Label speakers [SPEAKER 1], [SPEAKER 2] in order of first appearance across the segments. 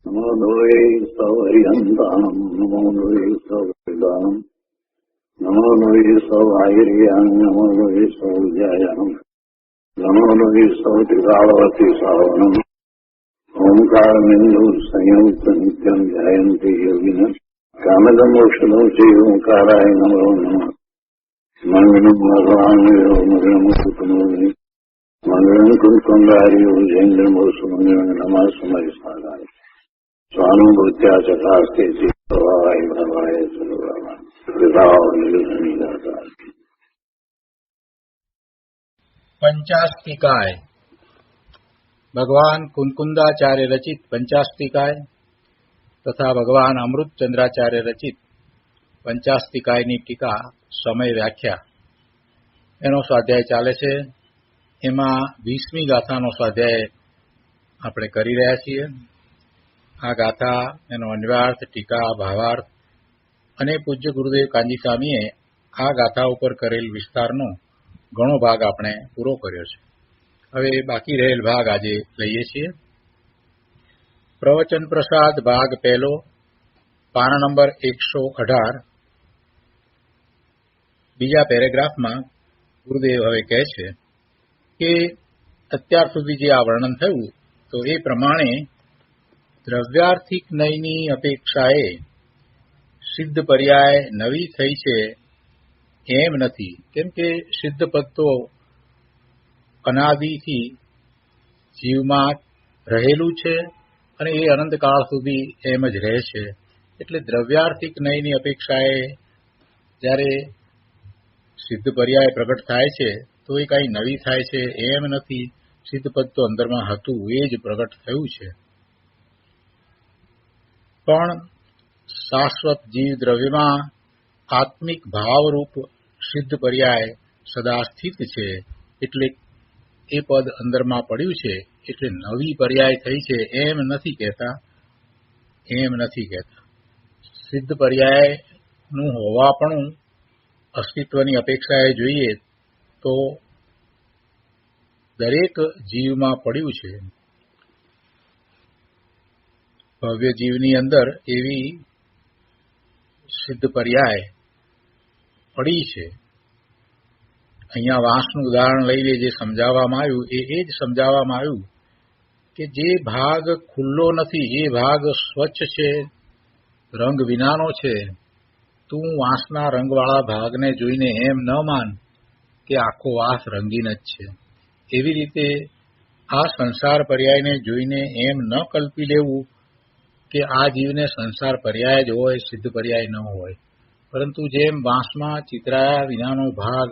[SPEAKER 1] નમો લોહે સૌર્યંતાણમ નમો લોહે સૌદાનમ નમો લોહે સૌઆયર્યામ નમો લોહે સૌજાયામ નમો લોહે સૌત્રિકાળવતી સાવનમ ઓમકાર બિંદુ સંયુક્ત નિત્યમ ધ્યાયંતિ યોગિન કામદમોક્ષદો ચૈવ ઓંકારાય નમો નમઃ મંગલમ ભગવાન મંગલમ કુટુંબી મંગલમ કુંકુંદાર્યો જૈન્દ્રમો સુમંગલમ નમઃ સમય સાગાય સ્વાનુભૂત્યા ચકાસ્તે ચિત્તવાય ભવાય સર્વમાં વિભાવ નિર્ગણીદાતા.
[SPEAKER 2] પંચાસ્તિકાય ભગવાન કુંકુંદાચાર્ય રચિત પંચાસ્તિકાય તથા ભગવાન અમૃતચંદ્રાચાર્ય રચિત પંચાસ્તિકાયની ટીકા સમય વ્યાખ્યા એનો સ્વાધ્યાય ચાલે છે. એમાં 20મી ગાથાનો સ્વાધ્યાય આપણે કરી રહ્યા છીએ. આ ગાથા, એનો અન્વયાર્થ, ટીકા, ભાવાર્થ અને પૂજ્ય ગુરુદેવ કાંજી સ્વામીએ આ ગાથા ઉપર કરેલ વિસ્તારનો ઘણો ભાગ આપણે પૂરો કર્યો છે. હવે બાકી રહેલ ભાગ આજે લઈએ છીએ. પ્રવચન પ્રસાદ ભાગ પહેલો, પાના નંબર 118. બીજા પેરેગ્રાફમાં ગુરુદેવ હવે કહે છે કે અત્યાર સુધી જે આ વર્ણન થયું તો એ પ્રમાણે દ્રવ્યાર્થિક નયની અપેક્ષાએ સિદ્ધ પર્યાય નવી થઈ છે એમ નથી. કેમ કે સિદ્ધ પદ તો અનાદિથી જીવમાં રહેલું છે અને એ અનંતકાળ સુધી એમ જ રહે છે. એટલે દ્રવ્યાર્થિક નયની અપેક્ષાએ જ્યારે સિદ્ધ પર્યાય પ્રગટ થાય છે તો એ કાંઈ નવી થાય છે એમ નથી. સિદ્ધ પદ તો અંદરમાં હતું એ જ પ્રગટ થયું છે. પણ શાશ્વત જીવ દ્રવ્યમાં આત્મિક ભાવરૂપ સિદ્ધ પર્યાય સદા સ્થિત છે. એટલે એ પદ અંદરમાં પડ્યું છે એટલે નવી પર્યાય થઈ છે એમ નથી કહેતા. સિદ્ધ પર્યાયનું હોવાપણું અસ્તિત્વની અપેક્ષાએ જોઈએ તો દરેક જીવમાં પડ્યું છે. ભવ્ય જીવની અંદર એવી સિદ્ધ પર્યાય પડી છે. અહીંયા વાંસનું ઉદાહરણ લઈને જે સમજાવવામાં આવ્યું એ જ સમજાવવામાં આવ્યું કે જે ભાગ ખુલ્લો નથી એ ભાગ સ્વચ્છ છે, રંગ વિનાનો છે. તું વાંસના રંગવાળા ભાગને જોઈને એમ ન માન કે આખો વાંસ રંગીન જ છે. એવી રીતે આ સંસાર પર્યાયને જોઈને એમ ન કલ્પી લેવું કે આ જીવને સંસાર પર્યાય જ હોય, સિદ્ધ પર્યાય ન હોય. પરંતુ જેમ વાંસમાં ચિતરાયા વિનાનો ભાગ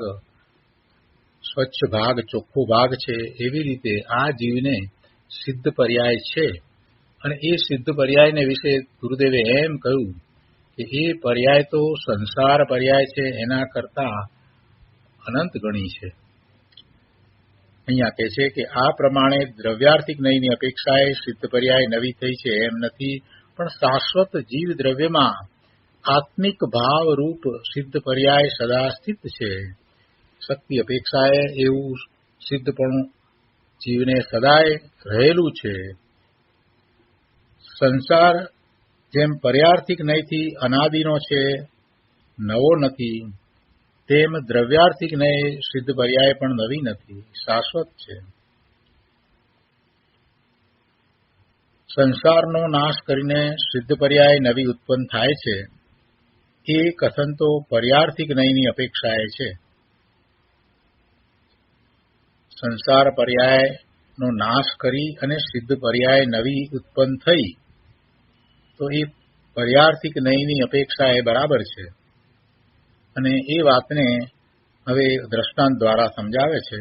[SPEAKER 2] સ્વચ્છ ભાગ, ચોખ્ખો ભાગ છે, એવી રીતે આ જીવને સિદ્ધ પર્યાય છે. અને એ સિદ્ધ પર્યાયને વિશે ગુરુદેવે એમ કહ્યું કે એ પર્યાય તો સંસાર પર્યાય છે એના કરતા અનંત ગણી છે. અહીંયા કહે છે કે આ પ્રમાણે દ્રવ્યાર્થિક નયની અપેક્ષાએ સિદ્ધ પર્યાય નવી થઈ છે એમ નથી, પણ શાશ્વત જીવ દ્રવ્યમાં આત્મિક ભાવ રૂપ સિદ્ધ પર્યાય સદા સ્થિત છે. શક્તિ અપેક્ષાએ એવું સિદ્ધપણું જીવને સદાય રહેલું છે. સંસાર જેમ પર્યાર્થિક નયથી અનાદિનો છે, નવો નથી, તેમ દ્રવ્યાર્થિક નય સિદ્ધ પર્યાય પણ નવી નથી, શાશ્વત છે. સંસારનો નાશ કરીને સિદ્ધ પર્યાય નવી ઉત્પન્ન થાય છે એ કથન તો પર્યાર્થિક નયની અપેક્ષાએ છે. સંસાર પર્યાયનો નાશ કરી અને સિદ્ધ પર્યાય નવી ઉત્પન્ન થઈ તો એ પર્યાર્થિક નયની અપેક્ષા એ બરાબર છે. અને એ વાતને હવે દ્રષ્ટાંત દ્વારા સમજાવે છે.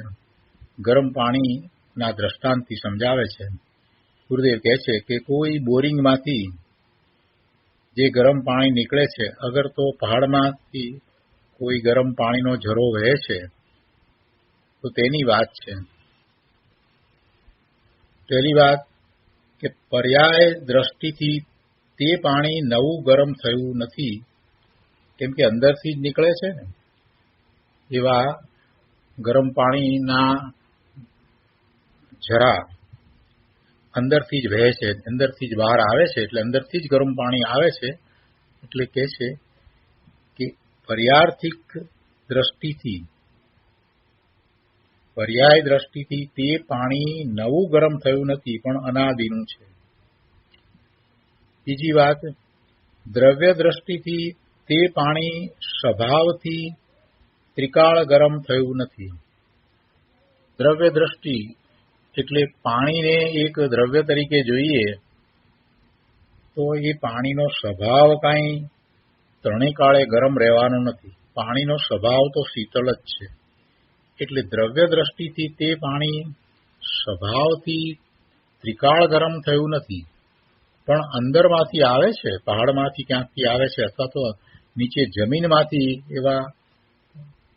[SPEAKER 2] ગરમ પાણીના દ્રષ્ટાંતથી સમજાવે છે. ગુરુદેવ કહે છે કે કોઈ બોરિંગમાંથી જે ગરમ પાણી નીકળે છે, અગર તો પહાડમાંથી કોઈ ગરમ પાણીનો ઝરો વહે છે તો તેની વાત છે. પહેલી વાત કે પર્યાય દ્રષ્ટિથી તે પાણી નવું ગરમ થયું નથી, કેમ કે અંદરથી જ નીકળે છે ને. એવા ગરમ પાણીના જરા અંદરથી જ વહે છે, અંદરથી જ બહાર આવે છે, એટલે અંદરથી જ ગરમ પાણી આવે છે. એટલે કહે છે કે પર્યાર્થિક દ્રષ્ટિથી, પર્યાય દ્રષ્ટિથી તે પાણી નવું ગરમ થયું નથી, પણ અનાદિનું છે. બીજી વાત, દ્રવ્ય દ્રષ્ટિથી તે પાણી સ્વભાવથી ત્રિકાળ ગરમ થયું નથી. દ્રવ્ય દ્રષ્ટિ એટલે પાણીને એક દ્રવ્ય તરીકે જોઈએ તો એ પાણીનો સ્વભાવ કાંઈ ત્રણેય કાળે ગરમ રહેવાનો નથી. પાણીનો સ્વભાવ તો શીતળ જ છે. એટલે દ્રવ્ય દ્રષ્ટિથી તે પાણી સ્વભાવથી ત્રિકાળ ગરમ થયું નથી, પણ અંદરમાંથી આવે છે, પહાડમાંથી ક્યાંકથી આવે છે, અથવા તો નીચે જમીનમાંથી એવા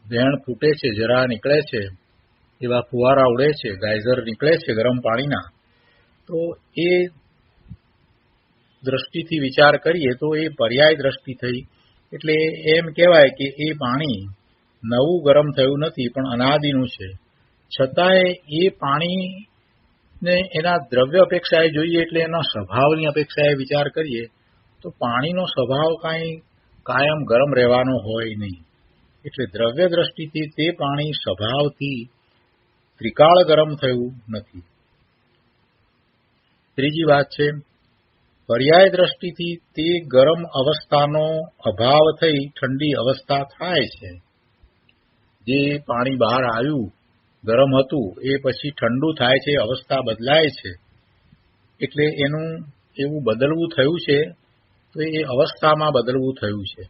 [SPEAKER 2] વેણ ફૂટે છે, જરા નીકળે છે, એવા ફુવારા ઉડે છે, ગાયઝર નીકળે છે ગરમ પાણીના. તો એ દ્રષ્ટિથી વિચાર કરીએ તો એ પર્યાય દ્રષ્ટિ થઈ. એટલે એમ કહેવાય કે એ પાણી નવું ગરમ થયું નથી, પણ અનાદિનું છે. છતાંય એ પાણીને એના દ્રવ્ય અપેક્ષાએ જોઈએ, એટલે એના સ્વભાવની અપેક્ષાએ વિચાર કરીએ તો પાણીનો સ્વભાવ કાંઈ કાયમ ગરમ રહેવાનો હોય નહીં. એટલે દ્રવ્ય દ્રષ્ટિથી તે પાણી સ્વભાવથી ત્રિકાળ ગરમ થયું નથી. ત્રીજી વાત છે, પર્યાય દ્રષ્ટિથી તે ગરમ અવસ્થાનો અભાવ થઈ ઠંડી અવસ્થા થાય છે. જે પાણી બહાર આવ્યું ગરમ હતું એ પછી ઠંડુ થાય છે, અવસ્થા બદલાય છે. એટલે એનું એવું બદલવું થયું છે, તો એ અવસ્થામાં બદલવું થયું છે.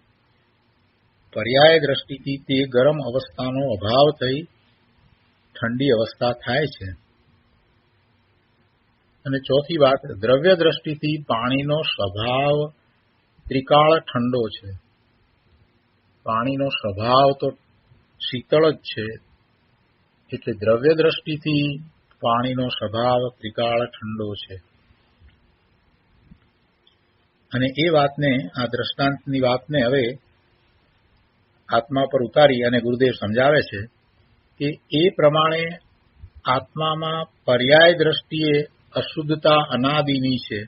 [SPEAKER 2] પર્યાય દ્રષ્ટિથી તે ગરમ અવસ્થાનો અભાવ થઈ ઠંડી અવસ્થા થાય છે. અને ચોથી વાત, દ્રવ્ય દ્રષ્ટિથી પાણીનો સ્વભાવ ત્રિકાળ ઠંડો છે. પાણીનો સ્વભાવ તો શીતળ જ છે, એટલે દ્રવ્ય દ્રષ્ટિથી પાણીનો સ્વભાવ ત્રિકાળ ઠંડો છે. અને એ વાતને, આ દ્રષ્ટાંતની વાતને હવે આત્મા પર ઉતારી અને ગુરુદેવ સમજાવે છે કે એ પ્રમાણે આત્મામાં પર્યાય દ્રષ્ટિએ અશુદ્ધતા અનાદિની છે.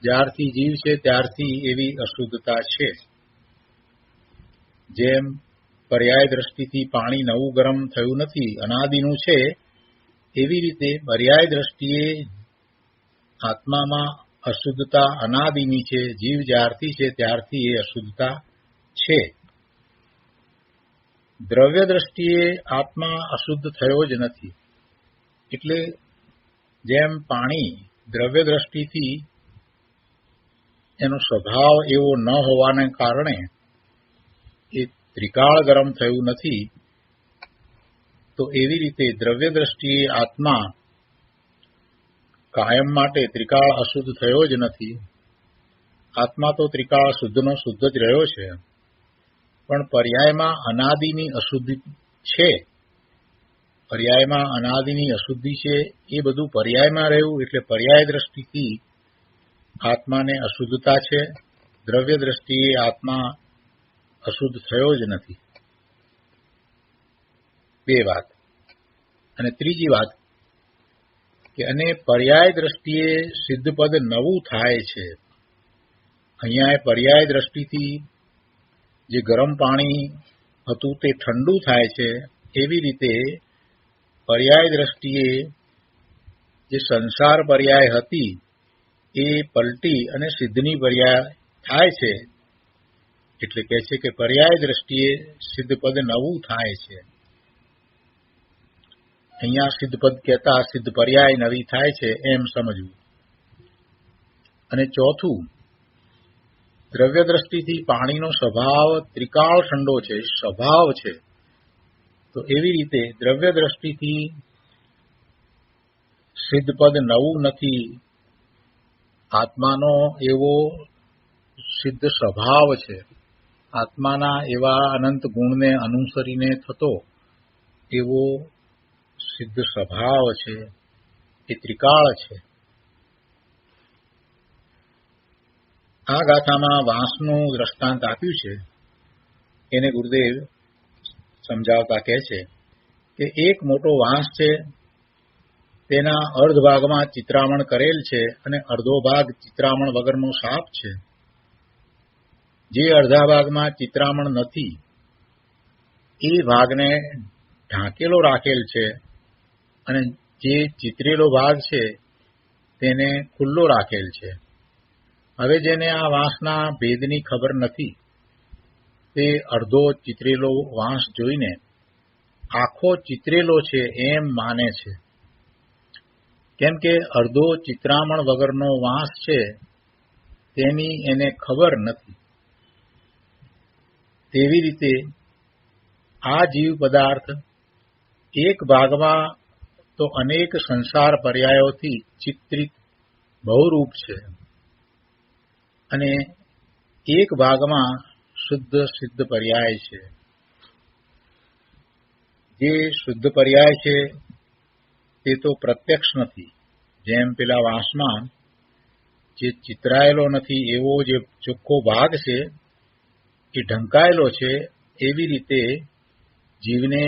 [SPEAKER 2] જ્યારથી જીવ છે ત્યારથી એવી અશુદ્ધતા છે. જેમ પર્યાય દ્રષ્ટિથી પાણી નવું ગરમ થયું નથી, અનાદિનું છે, એવી રીતે પર્યાય દ્રષ્ટિએ આત્મામાં અશુદ્ધતા અનાદિની છે. જીવ જ્યારથી છે ત્યારથી એ અશુદ્ધતા છે. દ્રવ્ય દ્રષ્ટિએ આત્મા અશુદ્ધ થયો જ નથી. એટલે જેમ પાણી દ્રવ્ય દ્રષ્ટિથી એનો સ્વભાવ એવો ન હોવાને કારણે એ ત્રિકાળ ગરમ થયું નથી, તો એવી રીતે દ્રવ્ય દ્રષ્ટિએ આત્મા કાયમ માટે ત્રિકાળ અશુદ્ધ થયો જ નથી. આત્મા તો ત્રિકાળ શુદ્ધનો શુદ્ધ જ રહ્યો છે, પણ પર્યાયમાં અનાદિની અશુદ્ધિ છે. પર્યાયમાં અનાદિની અશુદ્ધિ છે, એ બધું પર્યાયમાં રહ્યું. એટલે પર્યાય દ્રષ્ટિથી આત્માને અશુદ્ધતા છે. દ્રવ્ય દ્રષ્ટિએ આત્મા અશુદ્ધ થયો જ નથી. બે વાત. અને ત્રીજી વાત કે અને પર્યાય દ્રષ્ટિએ સિદ્ધપદ નવું થાય છે. અહીંયા પર્યાય દ્રષ્ટિથી જે ગરમ પાણી હતું તે ઠંડુ થાય છે, એવી રીતે પર્યાય દ્રષ્ટિએ જે સંસાર પર્યાય હતી એ પલટી અને સિદ્ધની પર્યાય થાય છે. એટલે કહે છે કે પર્યાય દ્રષ્ટિએ સિદ્ધપદ નવું થાય છે. અહીંયા સિદ્ધપદ કહેતા સિદ્ધ પર્યાય નવી થાય છે એમ સમજવું. અને ચોથું, દ્રવ્ય દ્રષ્ટિથી પાણીનો સ્વભાવ ત્રિકાળ ઠંડો છે, સ્વભાવ છે. તો એવી રીતે દ્રવ્ય દ્રષ્ટિથી સિદ્ધપદ નવું નથી. આત્માનો એવો સિદ્ધ સ્વભાવ છે. આત્માના એવા અનંત ગુણને અનુસરીને થતો એવો સિદ્ધ સ્વભાવ છે, એ ત્રિકાળ છે. આ ગાથામાં વાંસનું દ્રષ્ટાંત આપ્યું છે. એને ગુરુદેવ સમજાવતા કહે છે કે એક મોટો વાંસ છે, તેના અર્ધ ભાગમાં ચિત્રામણ કરેલ છે અને અડધો ભાગ ચિત્રામણ વગરનો સાપ છે. જે અડધા ભાગમાં ચિત્રામણ નથી એ ભાગને ઢાંકેલો રાખેલ છે અને જે ચિતરેલો ભાગ છે તેને ખુલ્લો રાખેલ છે. હવે જેને આ વાંસના ભેદની ખબર નથી તે અડધો ચિતરેલો વાંસ જોઈને આખો ચિતરેલો છે એમ માને છે, કેમ કે અડધો ચિત્રામણ વગરનો વાંસ છે તેની એને ખબર નથી. તેવી રીતે આ જીવ પદાર્થ એક ભાગમાં તો અનેક સંસાર પર્યાયોથી ચિત્રિત બહુરૂપ છે અને એક ભાગમાં શુદ્ધ સિદ્ધ પર્યાય છે. જે શુદ્ધ પર્યાય છે તે તો પ્રત્યક્ષ નથી. જેમ પેલા વાંસમાં જે ચિતરાયેલો નથી એવો જે ચોખ્ખો ભાગ છે એ ઢંકાયેલો છે, એવી રીતે જીવને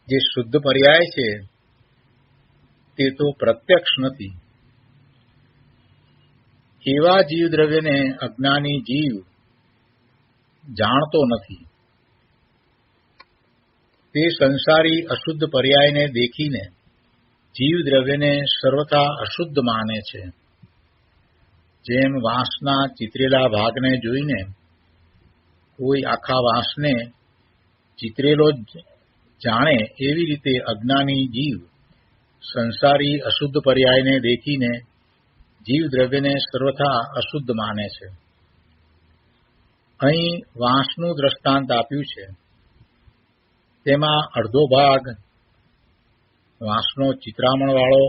[SPEAKER 2] જે શુદ્ધ પર્યાય છે તે તો પ્રત્યક્ષ નથી. એવા જીવ દ્રવ્યને અજ્ઞાની જીવ જાણતો નથી. તે સંસારી અશુદ્ધ પર્યાયને દેખીને જીવ દ્રવ્યને સર્વથા અશુદ્ધ માને છે. જેમ વાંસના ચિતરેલા ભાગને જોઈને કોઈ આખા વાંસને ચિતરેલો જાણે, એવી રીતે અજ્ઞાની જીવ સંસારી અશુદ્ધ પર્યાયને દેખીને જીવ દ્રવ્યને સર્વથા અશુદ્ધ માને છે. અહીં વાંસનું દ્રષ્ટાંત આપ્યું છે. તેમાં અડધો ભાગ વાંસનો ચિત્રામણ વાળો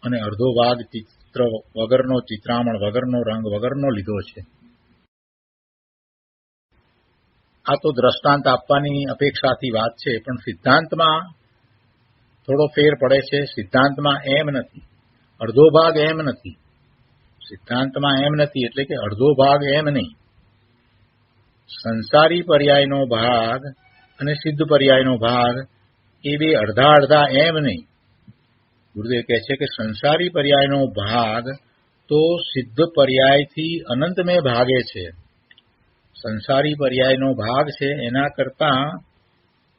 [SPEAKER 2] અને અડધો ભાગ ચિત્ર વગરનો, ચિત્રામણ વગરનો, રંગ વગરનો લીધો છે. આ તો દ્રષ્ટાંત આપવાની અપેક્ષાથી વાત છે, પણ સિદ્ધાંતમાં થોડો ફેર પડે છે. સિદ્ધાંતમાં એમ નથી, અડધો ભાગ એમ નથી. સિદ્ધાંતમાં એમ નથી એટલે કે અડધો ભાગ એમ નહીં. સંસારી પર્યાયનો ભાગ અને સિદ્ધ પર્યાયનો ભાગ એ બે અડધા અડધા એમ નહીં. ગુરુદેવ કહે છે કે સંસારી પર્યાયનો ભાગ તો સિદ્ધ પર્યાયથી અનંતમે ભાગે છે. સંસારી પર્યાયનો ભાગ છે એના કરતા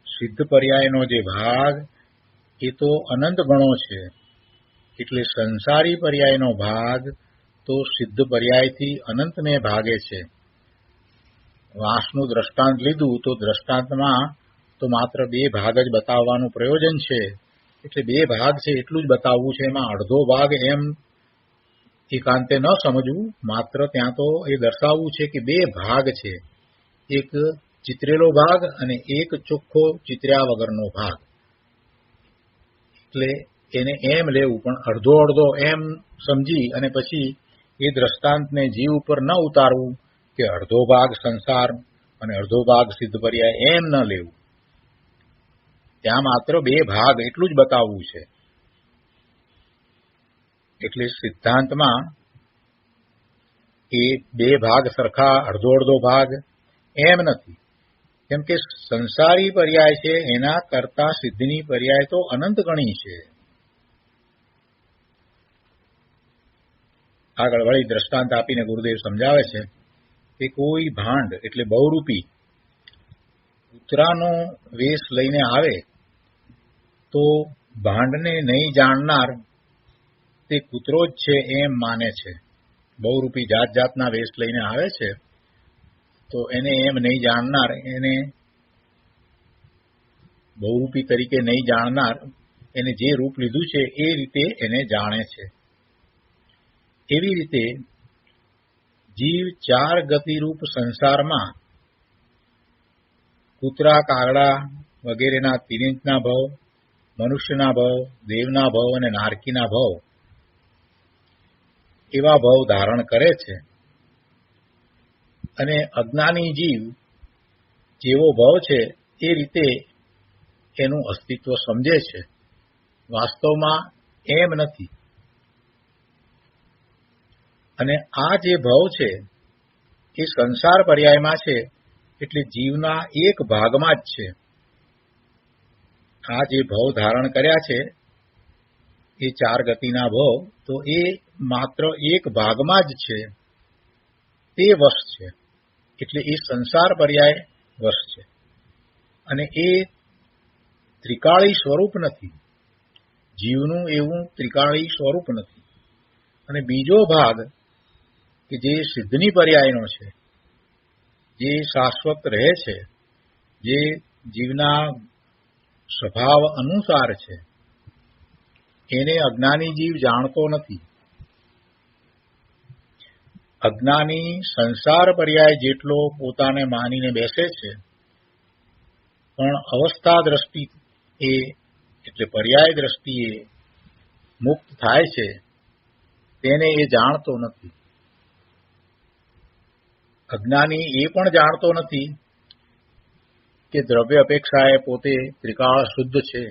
[SPEAKER 2] સિદ્ધ પર્યાયનો જે ભાગ એ તો અનંત ગણો છે. એટલે સંસારી પર્યાયનો ભાગ તો સિદ્ધ પર્યાયથી અનંતમે ભાગે છે. વાંસનું દ્રષ્ટાંત લીધું તો દ્રષ્ટાંતમાં તો માત્ર બે ભાગ જ બતાવવાનું પ્રયોજન છે. એટલે બે ભાગ છે એટલું જ બતાવવું છે. એમાં અડધો ભાગ એમ એકાંતે ન સમજવું, માત્ર ત્યાં તો એ દર્શાવવું છે કે બે ભાગ છે, એક ચિતરેલો ભાગ અને એક ચોખ્ખો ચિત્ર્યા વગરનો ભાગ. એટલે એને એમ લેવું, પણ અડધો અડધો એમ સમજી અને પછી એ દ્રષ્ટાંતને જીવ ઉપર ન ઉતારવું કે અડધો ભાગ સંસાર અને અડધો ભાગ સિદ્ધ પર્યાય, એમ ન લેવું. ત્યાં માત્ર બે ભાગ એટલું જ બતાવવું છે. એટલે સિદ્ધાંતમાં એ બે ભાગ સરખા, અડધો અડધો ભાગ એમ નથી. કેમ કે સંસારી પર્યાય છે એના કરતા સિદ્ધની પર્યાય તો અનંત ગણી છે. આગળ વળી દ્રષ્ટાંત આપીને ગુરુદેવ સમજાવે છે કે કોઈ ભાંડ એટલે બહુરૂપી કૂતરાનો વેશ લઈને આવે તો ભાંડને નહીં જાણનાર તે કૂતરો જ છે એમ માને છે. બહુરૂપી જાત જાતના વેશ લઈને આવે છે તો એને એમ નહીં જાણનાર, એને બહુરૂપી તરીકે નહીં જાણનાર, એને જે રૂપ લીધું છે એ રીતે એને જાણે છે. એવી રીતે જીવ ચાર ગતિરૂપ સંસારમાં કૂતરા, કાગડા વગેરેના 3 ઇંચના ભવ, મનુષ્યના ભવ, દેવના ભવ અને નારકીના ભવ એવા ભવ ધારણ કરે છે. અને અજ્ઞાની જીવ જેવો ભવ છે એ રીતે એનું અસ્તિત્વ સમજે છે. વાસ્તવમાં એમ નથી. અને આ જે ભવ છે એ સંસાર પર્યાયમાં છે, એટલે જીવના એક ભાગમાં જ છે. આ જે ભવ ધારણ કર્યા છે એ ચાર ગતિના ભવ, તો એ માત્ર એક ભાગમાં જ છે તે વશ છે. એટલે એ સંસાર પર્યાય વશ છે અને એ ત્રિકાળી સ્વરૂપ નથી. જીવનું એવું ત્રિકાળી સ્વરૂપ નથી. અને બીજો ભાગ કે જે સિદ્ધની પર્યાયનો છે, જે શાશ્વત રહે છે, જે જીવના સ્વભાવ અનુસાર છે, એને અજ્ઞાની જીવ જાણતો નથી. અજ્ઞાની સંસાર પર્યાય જેટલો પોતાને માનીને બેસે છે, પણ અવસ્થા દ્રષ્ટિ એટલે પર્યાય દ્રષ્ટિએ મુક્ત થાય છે તેને એ જાણતો નથી. અજ્ઞાની એ પણ જાણતો નથી કે દ્રવ્ય અપેક્ષાએ પોતે ત્રિકાળ શુદ્ધ છે,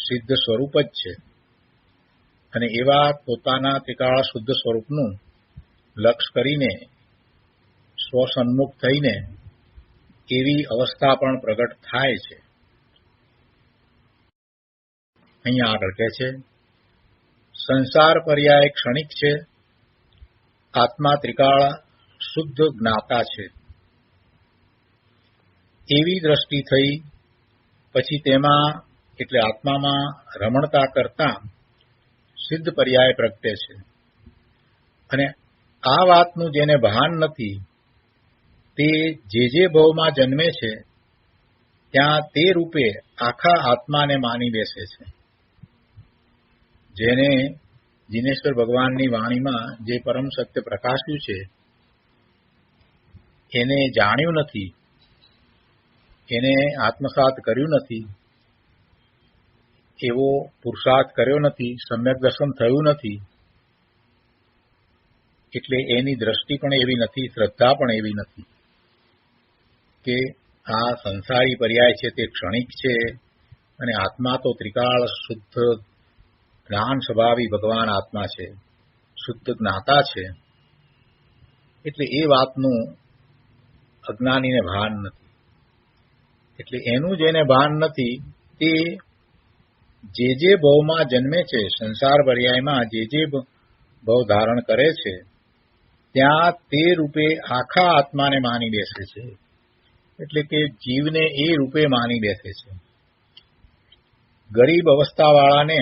[SPEAKER 2] સિદ્ધ સ્વરૂપ જ છે અને એવા પોતાના ત્રિકાળ શુદ્ધ સ્વરૂપનું લક્ષ્ય કરીને સ્વસન્મુખ થઈને એવી અવસ્થા પણ પ્રગટ થાય છે. અહીંયા આગળ કહે છે, સંસાર પર્યાય ક્ષણિક છે, આત્મા ત્રિકાળ શુદ્ધ જ્ઞાતા છે. એવી દ્રષ્ટિ થઈ પછી તેમાં એટલે આત્મામાં રમણતા કરતા સિદ્ધ પર્યાય પ્રગટે છે. અને આ વાતનું જેને ભાન નથી તે જે ભાવમાં જન્મે છે ત્યાં તે રૂપે આખા આત્માને માની બેસે છે. જેને જિનેશ્વર ભગવાનની વાણીમાં જે પરમ સત્ય પ્રકાશ્યું છે એને જાણ્યું નથી, એને આત્મસાત કર્યું નથી, એવો પુરુષાર્થ કર્યો નથી, સમ્યક દર્શન થયું નથી, એટલે એની દ્રષ્ટિ પણ એવી નથી, શ્રદ્ધા પણ એવી નથી કે આ સંસારી પર્યાય છે તે ક્ષણિક છે અને આત્મા તો ત્રિકાળ શુદ્ધ જ્ઞાન સ્વભાવી ભગવાન આત્મા છે, શુદ્ધ જ્ઞાતા છે. એટલે એ વાતનું અજ્ઞાનીને ભાન નથી. એટલે એનું જેને ભાન નથી તે જે ભાવમાં જન્મે છે, સંસાર પર્યાયમાં જે ભાવ ધારણ કરે છે ત્યાં તે રૂપે આખા આત્માને માની બેસે છે. એટલે કે જીવને એ રૂપે માની બેસે છે. ગરીબ અવસ્થાવાળાને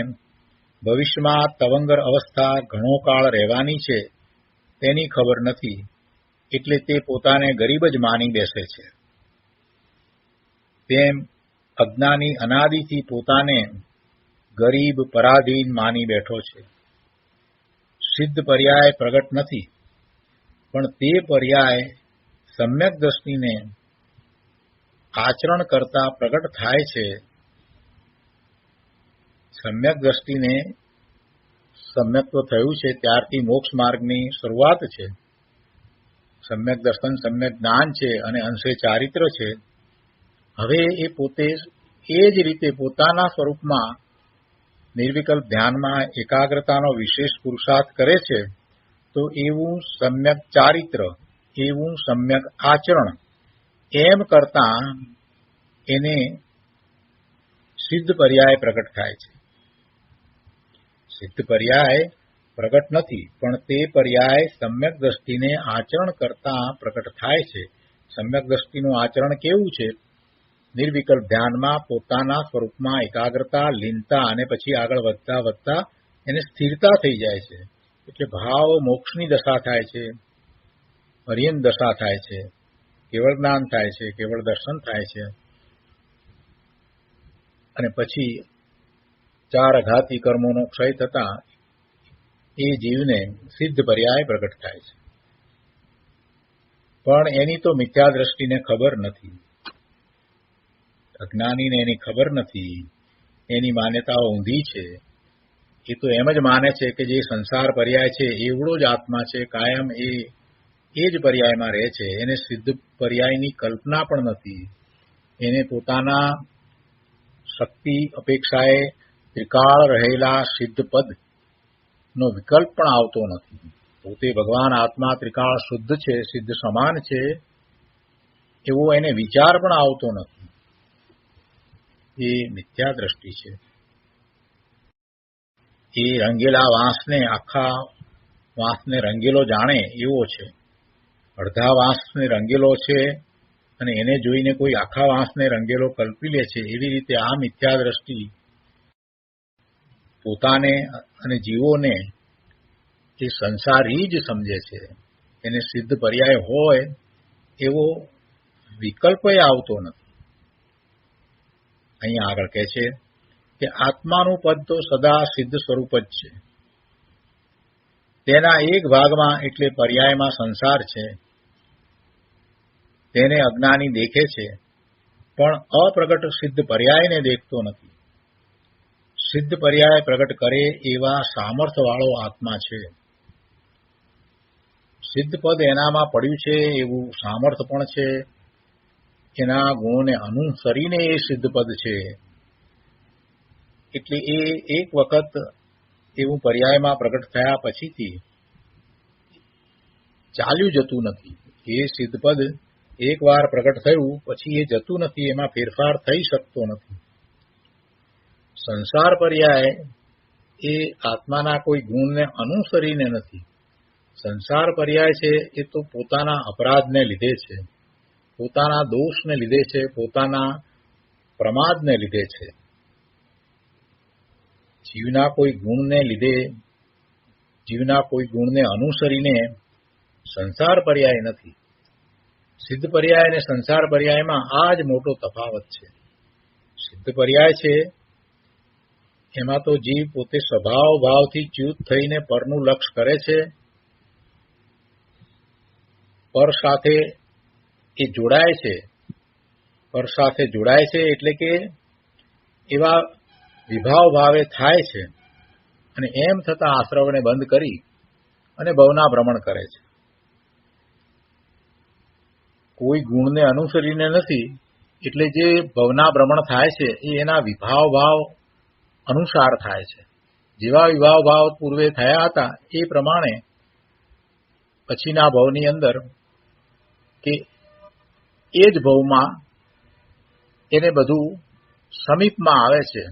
[SPEAKER 2] ભવિષ્યમાં તવંગર અવસ્થા ઘણો કાળ રહેવાની છે તેની ખબર નથી, એટલે તે પોતાને ગરીબ જ માની બેસે છે. તેમ અજ્ઞાની અનાદિથી પોતાને ગરીબ પરાધીન માની બેઠો છે. સિદ્ધ પર્યાય પ્રગટ નથી, પણ તે પર્યાય સમ્યક દ્રષ્ટિને આચરણ કરતા પ્રગટ થાય છે. સમ્યક દ્રષ્ટિને સમ્યક્ત્વ થયું છે ત્યારથી મોક્ષ માર્ગની શરૂઆત છે. સમ્યક દર્શન સમ્યક જ્ઞાન છે અને અંશે ચારિત્ર છે. હવે એ પોતે એ જ રીતે પોતાના સ્વરૂપમાં નિર્વિકલ્પ ધ્યાનમાં એકાગ્રતાનો વિશેષ પુરુષાર્થ કરે છે, તો એવું સમ્યક ચારિત્ર, એવું સમ્યક આચરણ એમ કરતા એને સિદ્ધ પર્યાય પ્રગટ થાય છે. સિદ્ધ પર્યાય પ્રગટ નથી, પણ તે પર્યાય સમ્યક દ્રષ્ટિને આચરણ કરતા પ્રગટ થાય છે. સમ્યક દ્રષ્ટિનું આચરણ કેવું છે? નિર્વિકલ્પ ધ્યાનમાં પોતાના સ્વરૂપમાં એકાગ્રતા, લીનતા અને પછી આગળ વધતા વધતા એને સ્થિરતા થઈ જાય છે. એટલે ભાવ મોક્ષની દશા થાય છે, પર્યંત દશા થાય છે, કેવળ જ્ઞાન થાય છે, કેવળ દર્શન થાય છે અને પછી ચાર અઘાતી કર્મોનો ક્ષય થતા એ જીવને સિદ્ધ પર્યાય પ્રગટ થાય છે. પણ એની તો મિથ્યા દ્રષ્ટિને ખબર નથી, અજ્ઞાનીને એની ખબર નથી, એની માન્યતાઓ ઊંધી છે. એ તો એમ જ માને છે કે જે સંસાર પર્યાય છે એવડો જ આત્મા છે, કાયમ એ જ પર્યાયમાં રહે છે. એને સિદ્ધ પર્યાયની કલ્પના પણ નથી. એને પોતાના શક્તિ અપેક્ષાએ ત્રિકાળ રહેલા સિદ્ધ પદનો વિકલ્પ પણ આવતો નથી. પોતે ભગવાન આત્મા ત્રિકાળ શુદ્ધ છે, સિદ્ધ સમાન છે, એવો એને વિચાર પણ આવતો નથી. એ મિથ્યા દ્રષ્ટિ છે. એ રંગેલા વાંસને આખા વાંસને રંગેલો જાણે એવો છે. અડધા વાંસને રંગેલો છે અને એને જોઈને કોઈ આખા વાંસને રંગેલો કલ્પી લે છે. એવી રીતે આ મિથ્યા દ્રષ્ટિ પોતાને અને જીવોને એ સંસારી જ સમજે છે. એને સિદ્ધ પર્યાય હોય એવો વિકલ્પ આવતો નથી. અહીંયા આગળ કહે છે કે આત્માનું પદ તો સદા સિદ્ધ સ્વરૂપ જ છે. તેના એક ભાગમાં એટલે પર્યાયમાં સંસાર છે. તેને અજ્ઞાની દેખે છે, પણ અપ્રગટ સિદ્ધ પર્યાયને દેખતો નથી. સિદ્ધ પર્યાય પ્રગટ કરે એવા સામર્થ્યવાળો આત્મા છે. સિદ્ધ પદ એનામાં પડ્યું છે એવું સામર્થ્ય પણ છે. એના ગુણોને અનુસરીને એ સિદ્ધ પદ છે. એટલે એ એક વખત એવું પર્યાયમાં પ્રગટ થયા પછીથી ચાલ્યું જતું નથી. એ સિદ્ધ પદ એકવાર પ્રગટ થયું પછી એ જતું નથી. એમાં ફેરફાર થઈ શકતો નથી. સંસાર પર્યાય એ આત્માના કોઈ ગુણને અનુસરીને નથી. સંસાર પર્યાય છે એ તો પોતાના અપરાધને લીધે છે, પોતાના દોષને લીધે છે, પોતાના પ્રમાદને લીધે છે. જીવના કોઈ ગુણને લીધે, જીવના કોઈ ગુણને અનુસરીને સંસાર પર્યાય નથી. સિદ્ધ પર્યાય અને સંસાર પર્યાયમાં આ જ મોટો તફાવત છે. સિદ્ધ પર્યાય છે એમાં તો જીવ પોતે સ્વભાવ ભાવથી ચ્યુત થઈને પરનું લક્ષ્ય કરે છે. પર સાથે એ જોડાય છે. પર સાથે જોડાય છે એટલે કે એવા વિભાવ ભાવે થાય છે અને એમ થતા આશ્રવને બંધ કરી અને ભવના ભ્રમણ કરે છે. કોઈ ગુણને અનુસરીને નથી એટલે જે ભવના ભ્રમણ થાય છે એ એના વિભાવ ભાવ અનુસાર થાય છે. જેવા વિભાવ ભાવ પૂર્વે થયા હતા એ પ્રમાણે પછીના ભવની અંદર કે એ જ ભવમાં એને બધું સમીપમાં આવે છે.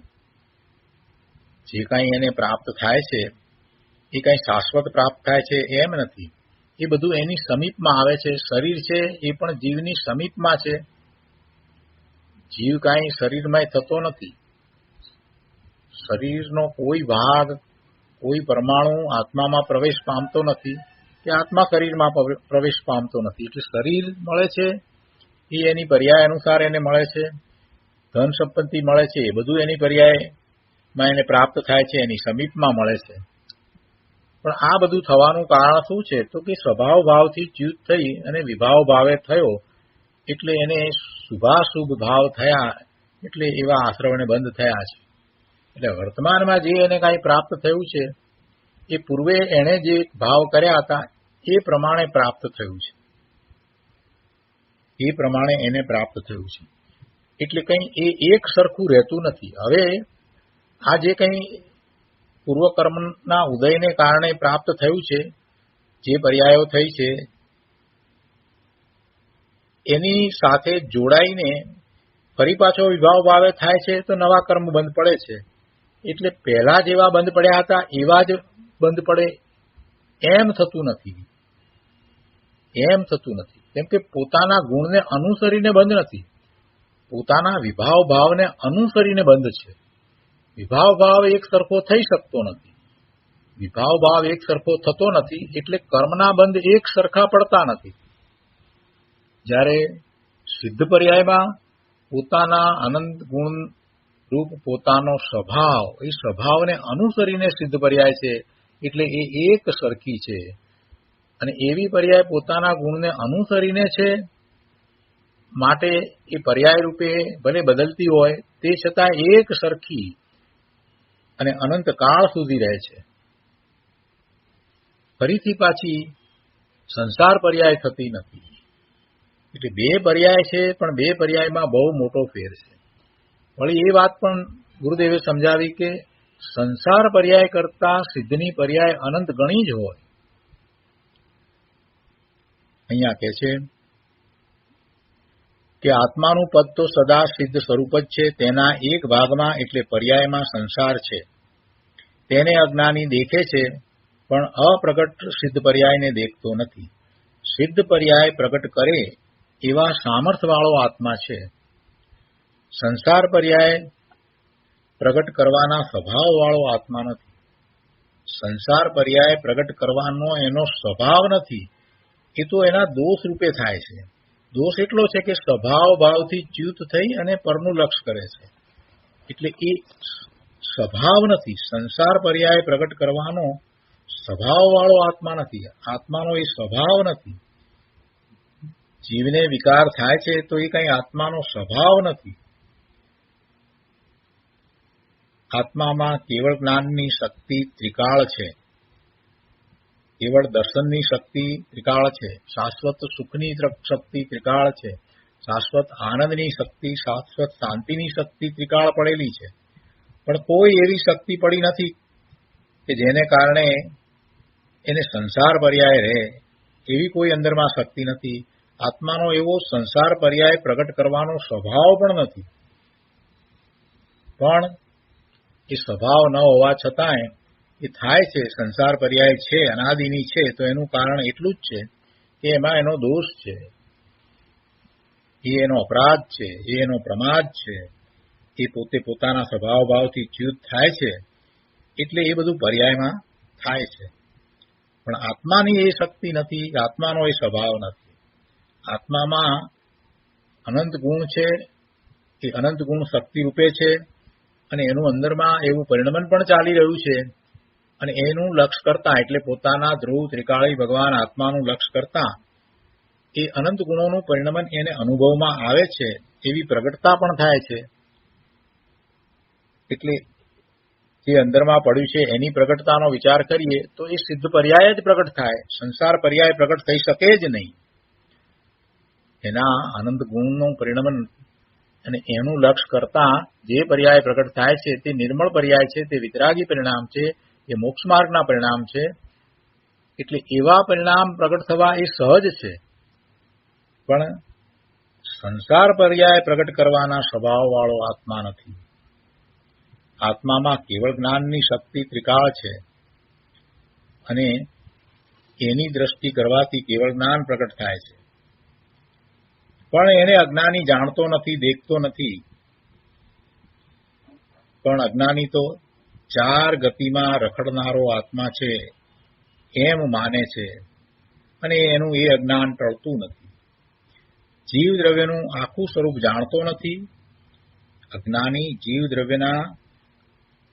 [SPEAKER 2] જે કંઈ એને પ્રાપ્ત થાય છે એ કંઈ શાશ્વત પ્રાપ્ત થાય છે એમ નથી. એ બધું એની સમીપમાં આવે છે. શરીર છે એ પણ જીવની સમીપમાં છે. જીવ કાંઈ શરીરમય થતો નથી. શરીરનો કોઈ ભાગ, કોઈ પરમાણુ આત્મામાં પ્રવેશ પામતો નથી કે આત્મા શરીરમાં પ્રવેશ પામતો નથી. એટલે શરીર મળે છે એ એની પર્યાય અનુસાર એને મળે છે. ધન સંપત્તિ મળે છે એ બધું એની પર્યાયમાં એને પ્રાપ્ત થાય છે, એની સમીપમાં મળે છે. પણ આ બધું થવાનું કારણ શું છે? તો કે સ્વભાવ ભાવથી ચ્યુત થઈ અને વિભાવ ભાવે થયો એટલે એને શુભાશુભ ભાવ થયા એટલે એવા આશ્રવને બંધ થયા છે. એટલે વર્તમાનમાં જે એને કાંઈ પ્રાપ્ત થયું છે એ પૂર્વે એણે જે ભાવ કર્યા હતા એ પ્રમાણે પ્રાપ્ત થયું છે. એ પ્રમાણે એને પ્રાપ્ત થયું છે. એટલે કંઈ એ એક સરખું રહેતું નથી. હવે આ જે કંઈ પૂર્વકર્મના ઉદયને કારણે પ્રાપ્ત થયું છે, જે પર્યાયો થઈ છે એની સાથે જોડાઈને ફરી પાછો વિભાવ ભાવે થાય છે તો નવા કર્મ બંધ પડે છે. એટલે પહેલા જેવા બંધ પડ્યા હતા એવા જ બંધ પડે એમ થતું નથી. એમ થતું નથી. કેમ કે પોતાના ગુણને અનુસરીને બંધ નથી, પોતાના વિભાવ ભાવને અનુસરીને બંધ છે. વિભાવ ભાવ એક સરખો થઈ શકતો નથી. વિભાવ ભાવ એક સરખો થતો નથી એટલે કર્મના બંધ એક સરખા પડતા નથી. જ્યારે સિદ્ધ પર્યાયમાં પોતાના અનંત ગુણ રૂપ પોતાનો સ્વભાવ, એ સ્વભાવને અનુસરીને સિદ્ધ પર્યાય છે એટલે એ એક સરખી છે. અને એવી પર્યાય પોતાના ગુણને અનુસરીને છે માટે એ પર્યાય રૂપે ભલે બદલતી હોય તે છતાં એક સરખી અને અનંત કાળ સુધી રહે છે. ફરીથી પાછી સંસાર પર્યાય થતી નથી. એટલે બે પર્યાય છે પણ બે પર્યાયમાં બહુ મોટો ફેર છે. વળી એ વાત પણ ગુરુદેવે સમજાવી કે સંસાર પર્યાય કરતા સિદ્ધની પર્યાય અનંત ગણી જ હોય. અહીંયા કહે છે કે આત્માનું પદ તો સદા સિદ્ધ સ્વરૂપ જ છે. તેના એક ભાગમાં એટલે પર્યાયમાં સંસાર છે. તેને અજ્ઞાની દેખે છે, પણ અપ્રગટ સિદ્ધ પર્યાયને દેખતો નથી. સિદ્ધ પર્યાય પ્રગટ કરે એવા સામર્થ્યવાળો આત્મા છે. સંસાર પર્યાય પ્રગટ કરવાના સ્વભાવવાળો આત્મા નથી. સંસાર પર્યાય પ્રગટ કરવાનો એનો સ્વભાવ નથી. એ તો એના દોષ રૂપે થાય છે. દોષ એટલો છે કે સ્વભાવ ભાવથી ચ્યુત થઈ અને પરનું લક્ષ કરે છે. એટલે એ સ્વભાવ નથી. સંસાર પર્યાય પ્રગટ કરવાનો સ્વભાવવાળો આત્મા નથી. આત્માનો એ સ્વભાવ નથી. જીવને વિકાર થાય છે તો એ કંઈ આત્માનો સ્વભાવ નથી. આત્મામાં કેવળ જ્ઞાનની શક્તિ ત્રિકાળ છે. કેવળ દર્શનની શક્તિ ત્રિકાળ છે. શાશ્વત સુખની શક્તિ ત્રિકાળ છે. શાશ્વત આનંદની શક્તિ, શાશ્વત શાંતિની શક્તિ ત્રિકાળ પડેલી છે. પણ કોઈ એવી શક્તિ પડી નથી કે જેને કારણે એને સંસાર પર્યાય રહે. એવી કોઈ અંદરમાં શક્તિ નથી. આત્માનો એવો સંસાર પર્યાય પ્રગટ કરવાનો સ્વભાવ પણ નથી. પણ એ સ્વભાવ ન હોવા છતાંય એ થાય છે. સંસાર પર્યાય છે, અનાદિની છે, તો એનું કારણ એટલું જ છે કે એમાં એનો દોષ છે, એ એનો અપરાધ છે, એ એનો પ્રમાદ છે. એ પોતે પોતાના સ્વભાવ ભાવથી ચ્યુત થાય છે, એટલે એ બધું પર્યાયમાં થાય છે. પણ આત્માની એ શક્તિ નથી. આત્માનો એ સ્વભાવ નથી. આત્મામાં અનંત ગુણ છે. એ અનંત ગુણ શક્તિ રૂપે છે અને એનું અંદરમાં એવું પરિણમન પણ ચાલી રહ્યું છે. અને એનું લક્ષ કરતા, એટલે પોતાના ધ્રુવ ત્રિકાળી ભગવાન આત્માનું લક્ષ કરતા એ અનંત ગુણોનું પરિણમન એને અનુભવમાં આવે છે. એવી પ્રગટતા પણ થાય છે. એટલે જે અંદરમાં પડ્યું છે એની પ્રગટતાનો વિચાર કરીએ તો એ સિદ્ધ પર્યાય જ પ્રગટ થાય. સંસાર પર્યાય પ્રગટ થઈ શકે જ નહીં. એના આનંદ ગુણનું પરિણમન અને એનું લક્ષ કરતા જે પર્યાય પ્રગટ થાય છે તે નિર્મળ પર્યાય છે, તે વિતરાગી પરિણામ છે, એ મોક્ષ માર્ગના પરિણામ છે. એટલે એવા પરિણામ પ્રગટ થવા એ સહજ છે. પણ સંસાર પર્યાય પ્રગટ કરવાના સ્વભાવવાળો આત્મા નથી. આત્મામાં કેવળ જ્ઞાનની શક્તિ ત્રિકાળ છે અને એની દ્રષ્ટિ કરવાથી કેવળ જ્ઞાન પ્રગટ થાય છે. પણ એને અજ્ઞાની જાણતો નથી, દેખતો નથી. પણ અજ્ઞાની તો ચાર ગતિમાં રખડનારો આત્મા છે એમ માને છે અને એનું એ અજ્ઞાન ટળતું નથી. જીવ દ્રવ્યનું આખું સ્વરૂપ જાણતો નથી. અજ્ઞાની જીવ દ્રવ્યના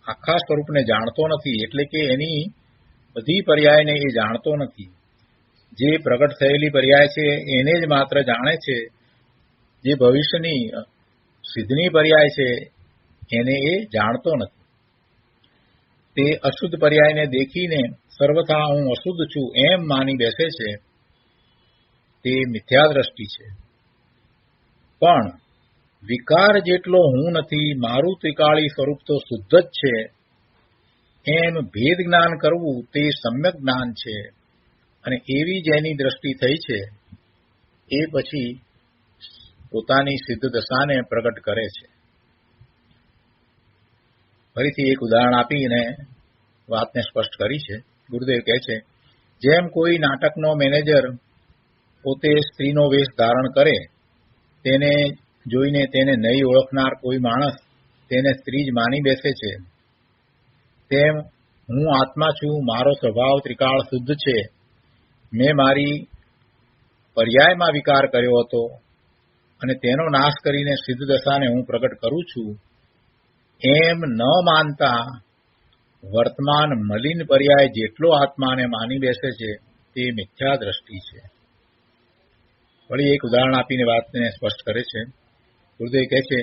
[SPEAKER 2] આખા સ્વરૂપને જાણતો નથી. એટલે કે એની બધી પર્યાયને એ જાણતો નથી. જે પ્રગટ થયેલી પર્યાય છે એને જ માત્ર જાણે છે. જે ભવિષ્યની સિદ્ધની પર્યાય છે એને એ જાણતો નથી. તે અશુદ્ધ પર્યાયને દેખીને સર્વથા હું અશુદ્ધ છું એમ માની બેસે છે. તે મિથ્યા દ્રષ્ટિ છે. પણ વિકાર જેટલો હું નથી, મારું ત્રિકાળી સ્વરૂપ તો શુદ્ધ જ છે એમ ભેદ જ્ઞાન કરવું તે સમ્યક જ્ઞાન છે. અને એવી જેની દ્રષ્ટિ થઈ છે એ પછી પોતાની સિદ્ધ દશાને પ્રગટ કરે છે. ફરીથી એક ઉદાહરણ આપીને વાતને સ્પષ્ટ કરી છે. ગુરુદેવ કહે છે, જેમ કોઈ નાટકનો મેનેજર પોતે સ્ત્રીનો વેશ ધારણ કરે, તેને જોઈને તેને નહીં ઓળખનાર કોઈ માણસ તેને સ્ત્રી જ માની બેસે છે, તેમ હું આત્મા છું, મારો સ્વભાવ ત્રિકાળ શુદ્ધ છે, મેં મારી પર્યાયમાં વિકાર કર્યો હતો અને તેનો નાશ કરીને સિદ્ધ દશાને હું પ્રગટ કરું છું એમ ન માનતા વર્તમાન મલિન પર્યાય જેટલો આત્માને માની બેસે છે તે મિથ્યા દ્રષ્ટિ છે. વળી એક ઉદાહરણ આપીને વાતને સ્પષ્ટ કરે છે. ગુરુદેવ કહે છે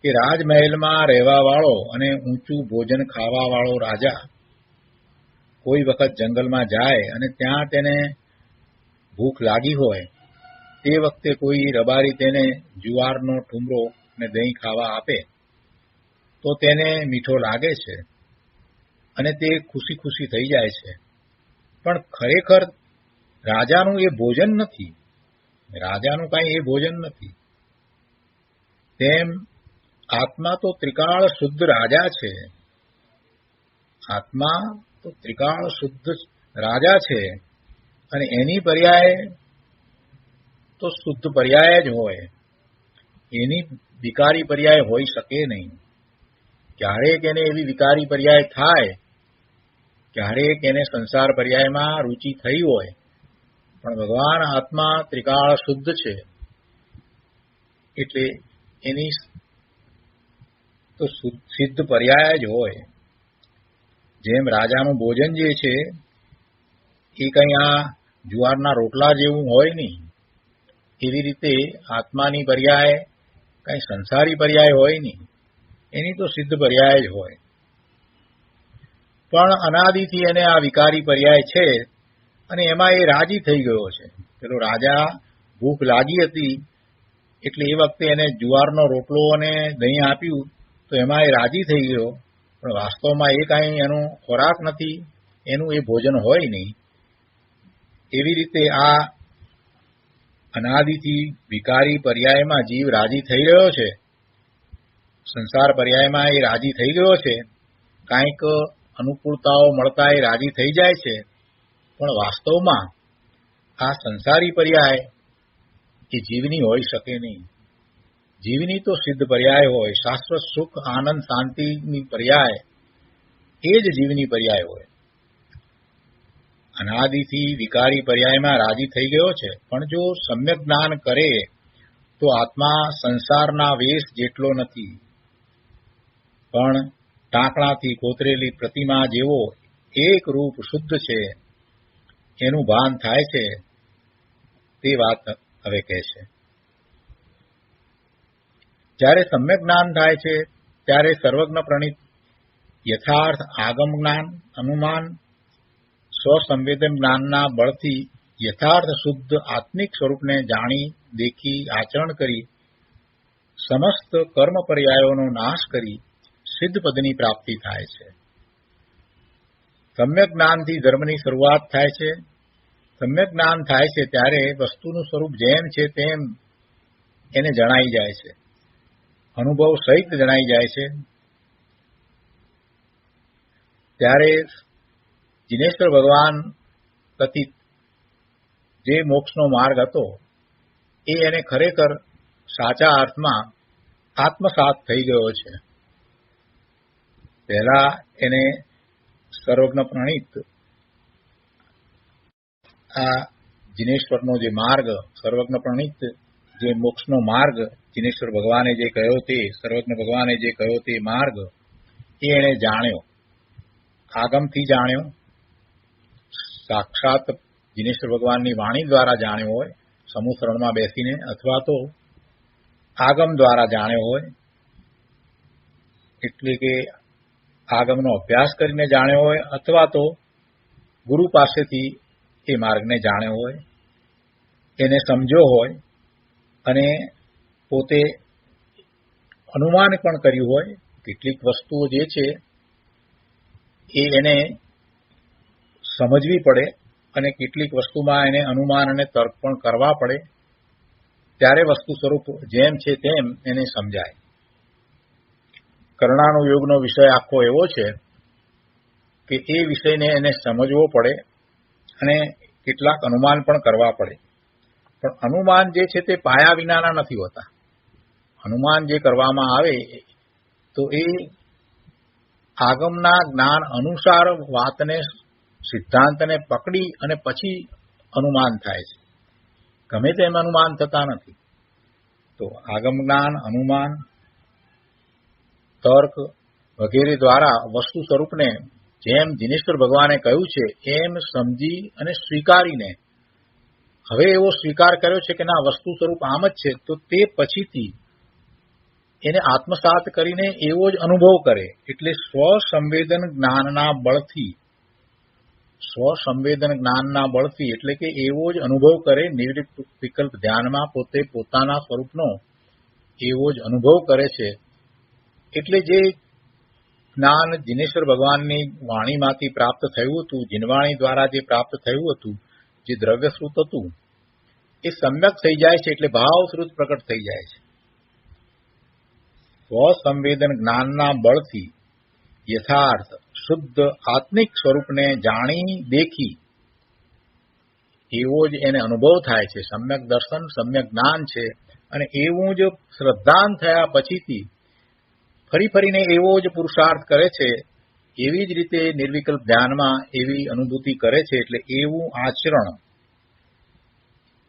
[SPEAKER 2] કે રાજમહેલમાં રહેવાવાળો અને ઊંચું ભોજન ખાવાવાળો રાજા કોઈ વખત જંગલમાં જાય અને ત્યાં તેને ભૂખ લાગી હોય, તે વખતે કોઈ રબારી તેને જુવારનો ઠુમરો અને દહીં ખાવા આપે તો તેને મીઠો લાગે છે અને તે ખુશી ખુશી થઈ જાય છે. પણ ખરેખર રાજાનું એ ભોજન નથી. રાજાનું કાંઈ એ ભોજન નથી. તેમ આત્મા તો ત્રિકાળ શુદ્ધ રાજા છે. આત્મા તો ત્રિકાળ શુદ્ધ રાજા છે અને એની પર્યાય તો શુદ્ધ પર્યાય જ હોય, એની વિકારી પર્યાય હોઈ શકે નહીં. ક્યારેક એને એવી વિકારી પર્યાય થાય, ક્યારેક એને સંસાર પર્યાયમાં રૂચિ થઈ હોય, પણ ભગવાન આત્મા ત્રિકાળ શુદ્ધ છે એટલે એની તો સિદ્ધ પર્યાય જ હોય. જેમ રાજાનું ભોજન જે છે એ કંઈ આ જુવારના રોટલા જેવું હોય નહીં, એવી રીતે આત્માની પર્યાય કંઈ સંસારી પર્યાય હોય નહીં, એની તો સિદ્ધ પર્યાય જ હોય. પણ અનાદિથી એને આ વિકારી પર્યાય છે અને એમાં એ રાજી થઈ ગયો છે. પેલો રાજા ભૂખ લાગી હતી એટલે એ વખતે એને જુવારનો રોટલો અને દહીં આપ્યું તો એમાં એ રાજી થઈ ગયો, પણ વાસ્તવમાં એ કાંઈ એનો ખોરાક નથી, એનું એ ભોજન હોય નહીં. એવી રીતે આ અનાદિથી વિકારી પર્યાયમાં જીવ રાજી થઈ રહ્યો છે, સંસાર પર્યાયમાં એ રાજી થઈ ગયો છે, કાંઈક અનુકૂળતાઓ મળતા એ રાજી થઈ જાય છે, પણ વાસ્તવમાં આ સંસારી પર્યાય એ જીવની હોઈ શકે નહીં. જીવની તો સિદ્ધ પર્યાય હોય, શાશ્વત સુખ આનંદ શાંતિની પર્યાય એ જ જીવની પર્યાય હોય. અનાદિથી વિકારી પર્યાયમાં રાજી થઈ ગયો છે, પણ જો સમ્યક જ્ઞાન કરે તો આત્મા સંસારના વેશ જેટલો નથી, પણ ટાંકણાથી કોતરેલી પ્રતિમા જેવો એક રૂપ શુદ્ધ છે એનું ભાન થાય છે. તે વાત હવે કહે છે. જ્યારે સમ્યક જ્ઞાન થાય છે ત્યારે સર્વજ્ઞ પ્રણીત યથાર્થ આગમ જ્ઞાન, અનુમાન, સ્વસંવેદન જ્ઞાનના બળથી યથાર્થ શુદ્ધ આત્મિક સ્વરૂપને જાણી દેખી આચરણ કરી સમસ્ત કર્મ પર્યાયોનો નાશ કરી સિદ્ધ પદની પ્રાપ્તિ થાય છે. સમ્યક જ્ઞાનથી ધર્મની શરૂઆત થાય છે. સમ્યક જ્ઞાન થાય છે ત્યારે વસ્તુનું સ્વરૂપ જેમ છે તેમ એને જણાઈ જાય છે, અનુભવ સહિત જણાઈ જાય છે. ત્યારે જિનેશ્વર ભગવાન કથિત જે મોક્ષનો માર્ગ હતો એ એને ખરેખર સાચા અર્થમાં આત્મસાત થઈ ગયો છે. પહેલા એને સર્વજ્ઞ પ્રણીત આ જિનેશ્વરનો જે માર્ગ, સર્વજ્ઞ પ્રણીત જે મોક્ષનો માર્ગ જિનેશ્વર ભગવાને જે કહ્યો તે, સર્વજ્ઞ ભગવાને જે કહ્યો તે માર્ગ એ એણે જાણ્યો, આગમથી જાણ્યો, સાક્ષાત જિનેશ્વર ભગવાનની વાણી દ્વારા જાણ્યો હોય, સમૂહ શરણમાં બેસીને, અથવા તો આગમ દ્વારા જાણ્યો હોય, એટલે કે આગમનો અભ્યાસ કરીને જાણ્યો હોય, અથવા તો ગુરુ પાસેથી એ માર્ગને જાણ્યો હોય, એને સમજ્યો હોય અને પોતે અનુમાન પણ કર્યું હોય. કેટલીક વસ્તુઓ જે છે એ એને સમજવી પડે અને કેટલીક વસ્તુમાં એને અનુમાન અને તર્ક પણ કરવા પડે, ત્યારે વસ્તુ સ્વરૂપ જેમ છે તેમ એને સમજાય. કર્ણાનુયોગનો વિષય આખો એવો છે કે એ વિષયને એને સમજવો પડે અને કેટલાક અનુમાન પણ કરવા પડે. પણ અનુમાન જે છે તે પાયા વિનાના નથી હોતા. અનુમાન જે કરવામાં આવે તો એ આગમના જ્ઞાન અનુસાર વાતને, સિદ્ધાંતને પકડી અને પછી અનુમાન થાય છે. ગમે તેમ અનુમાન થતા નથી. તો આગમ જ્ઞાન, અનુમાન, તર્ક વગેરે દ્વારા વસ્તુ સ્વરૂપને જેમ જિનેશ્વર ભગવાને કહ્યું છે એમ સમજી અને સ્વીકારીને, હવે એવો સ્વીકાર કર્યો છે કે ના વસ્તુ સ્વરૂપ આમ જ છે, તો તે પછીથી એને આત્મસાત કરીને એવો જ અનુભવ કરે. એટલે સ્વસંવેદન જ્ઞાનના બળથી એટલે કે એવો જ અનુભવ કરે. નિવૃત્ત વિકલ્પ ધ્યાનમાં પોતે પોતાના સ્વરૂપનો એવો જ અનુભવ કરે છે. એટલે જે જ્ઞાન જિનેશ્વર ભગવાનની વાણીમાંથી પ્રાપ્ત થયું હતું, જીનવાણી દ્વારા જે પ્રાપ્ત થયું હતું, જે દ્રવ્યશ્રુત હતું, એ સમ્યક થઈ જાય છે. એટલે ભાવશ્રુત પ્રકટ થઈ જાય છે. સ્વસંવેદન જ્ઞાનના બળથી યથાર્થ શુદ્ધ આત્મિક સ્વરૂપને જાણી દેખી એવો જ એને અનુભવ થાય છે. સમ્યક દર્શન, સમ્યક જ્ઞાન છે. અને એવું જ શ્રદ્ધાન થયા પછીથી ફરીને એવો જ પુરુષાર્થ કરે છે. એવી જ રીતે નિર્વિકલ્પ ધ્યાનમાં એવી અનુભૂતિ કરે છે. એટલે એવું આચરણ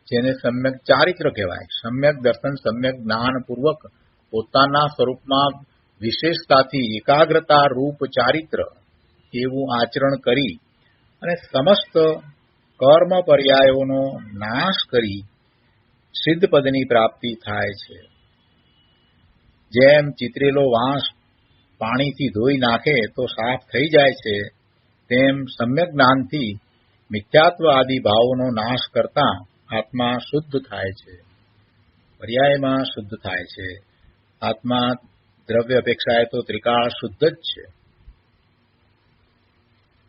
[SPEAKER 2] જેને સમ્યક ચારિત્ર કહેવાય. સમ્યક દર્શન, સમ્યક જ્ઞાન પૂર્વક પોતાના સ્વરૂપમાં વિશેષતાથી એકાગ્રતા રૂપ ચારિત્ર એવું આચરણ કરી અને સમસ્ત કર્મ પર્યાયોનો નાશ કરી સિદ્ધ પદની પ્રાપ્તિ થાય છે. જેમ ચિતરેલો વાંસ પાણીથી ધોઈ નાખે તો સાફ થઈ જાય છે, તેમ સમ્યક જ્ઞાનથી મિથ્યાત્વ આદિ ભાવોનો નાશ કરતા આત્મા શુદ્ધ થાય છે, પર્યાયમાં શુદ્ધ થાય છે. આત્મા દ્રવ્ય અપેક્ષાએ તો ત્રિકાળ શુદ્ધ જ છે.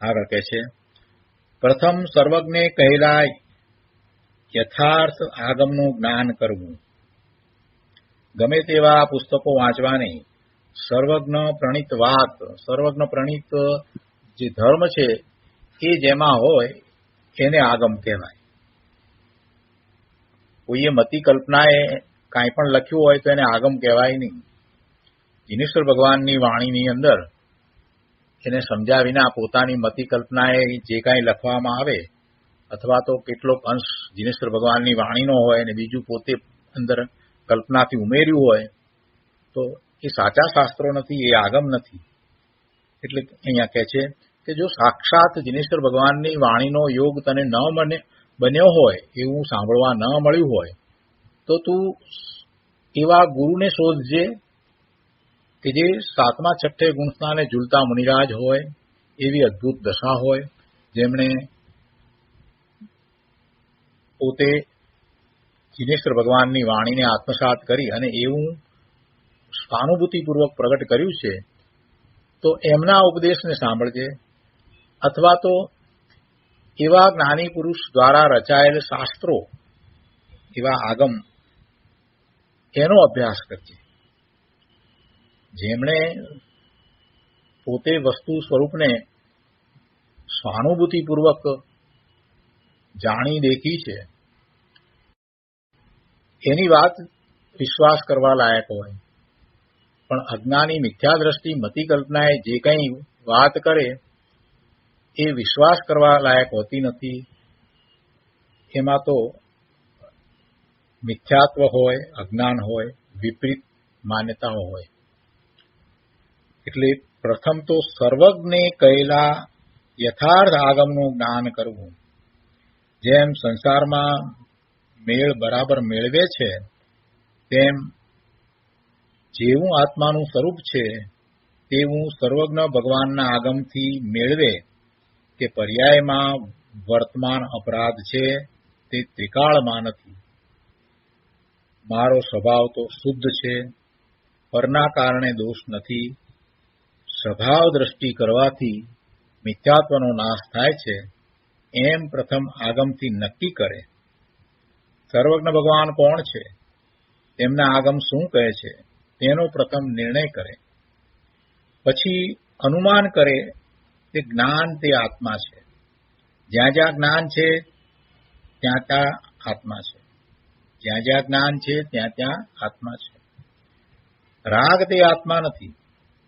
[SPEAKER 2] આગળ કહે છે, પ્રથમ સર્વજ્ઞે કહેલા યથાર્થ આગમનું જ્ઞાન કરવું. ગમે તેવા પુસ્તકો વાંચવા નહીં. સર્વજ્ઞ પ્રણીત વાત, સર્વજ્ઞ પ્રણીત જે ધર્મ છે એ જેમાં હોય એને આગમ કહેવાય. કોઈએ મતિ કલ્પનાએ કાંઈ પણ લખ્યું હોય તો એને આગમ કહેવાય નહીં. જીનેશ્વર ભગવાનની વાણીની અંદર એને સમજ્યા વિના પોતાની મતિ કલ્પનાએ જે કાંઈ લખવામાં આવે અથવા તો કેટલોક અંશ જીનેશ્વર ભગવાનની વાણીનો હોય અને બીજું પોતે અંદર કલ્પનાથી ઉમેર્યું હોય તો એ સાચા શાસ્ત્રો નથી, એ આગમ નથી. એટલે અહીંયા કહે છે કે જો સાક્ષાત જીનેશ્વર ભગવાનની વાણીનો યોગ તને ન બન્યો હોય, એવું સાંભળવા ન મળ્યું હોય, તો તું એવા ગુરુને શોધજે કે જે સાતમા છઠ્ઠે ગુણસ્થાને ઝૂલતા મુનિરાજ હોય, એવી અદ્ભુત દશા હોય, જેમણે પોતે જીનેશ્વર ભગવાનની વાણીને આત્મસાત કરી અને એવું સહાનુભૂતિપૂર્વક પ્રગટ કર્યું છે. તો એમના ઉપદેશને સાંભળજે, અથવા તો એવા જ્ઞાની પુરુષ દ્વારા રચાયેલ શાસ્ત્રો, એવા આગમ, એનો અભ્યાસ કરજે. જેમણે પોતે વસ્તુ સ્વરૂપને સહાનુભૂતિપૂર્વક જાણી દેખી છે, એની વાત વિશ્વાસ કરવા લાયક હોય. પણ અજ્ઞાની મિથ્યા દ્રષ્ટિ મતિ કલ્પનાએ જે કંઈ વાત કરે એ વિશ્વાસ કરવા લાયક હોતી નથી. એમાં તો મિથ્યાત્વ હોય, અજ્ઞાન હોય, વિપરીત માન્યતાઓ હોય. એટલે પ્રથમ તો સર્વજ્ઞે કહેલા યથાર્થ આગમનું જ્ઞાન કરવું. જેમ સંસારમાં મેળ બરાબર મેળવે છે, તેમ જેવું આત્માનું સ્વરૂપ છે તેવું સર્વજ્ઞ ભગવાનના આગમથી મેળવે કે પર્યાયમાં વર્તમાન અપરાધ છે તે ત્રિકાળમાં નથી. મારો સ્વભાવ તો શુદ્ધ છે, પરના કારણે દોષ નથી. સ્વભાવ દ્રષ્ટિ કરવાથી મિથ્યાત્વનો નાશ થાય છે, એમ પ્રથમ આગમથી નક્કી કરે. સર્વજ્ઞ ભગવાન કોણ છે, તેમના આગમ શું કહે છે, તેનો પ્રથમ નિર્ણય કરે. પછી અનુમાન કરે કે જ્ઞાન તે આત્મા છે. જ્યાં જ્યાં જ્ઞાન છે ત્યાં ત્યાં આત્મા છે. જ્યાં જ્યાં જ્ઞાન છે ત્યાં ત્યાં આત્મા છે. રાગ તે આત્મા નથી.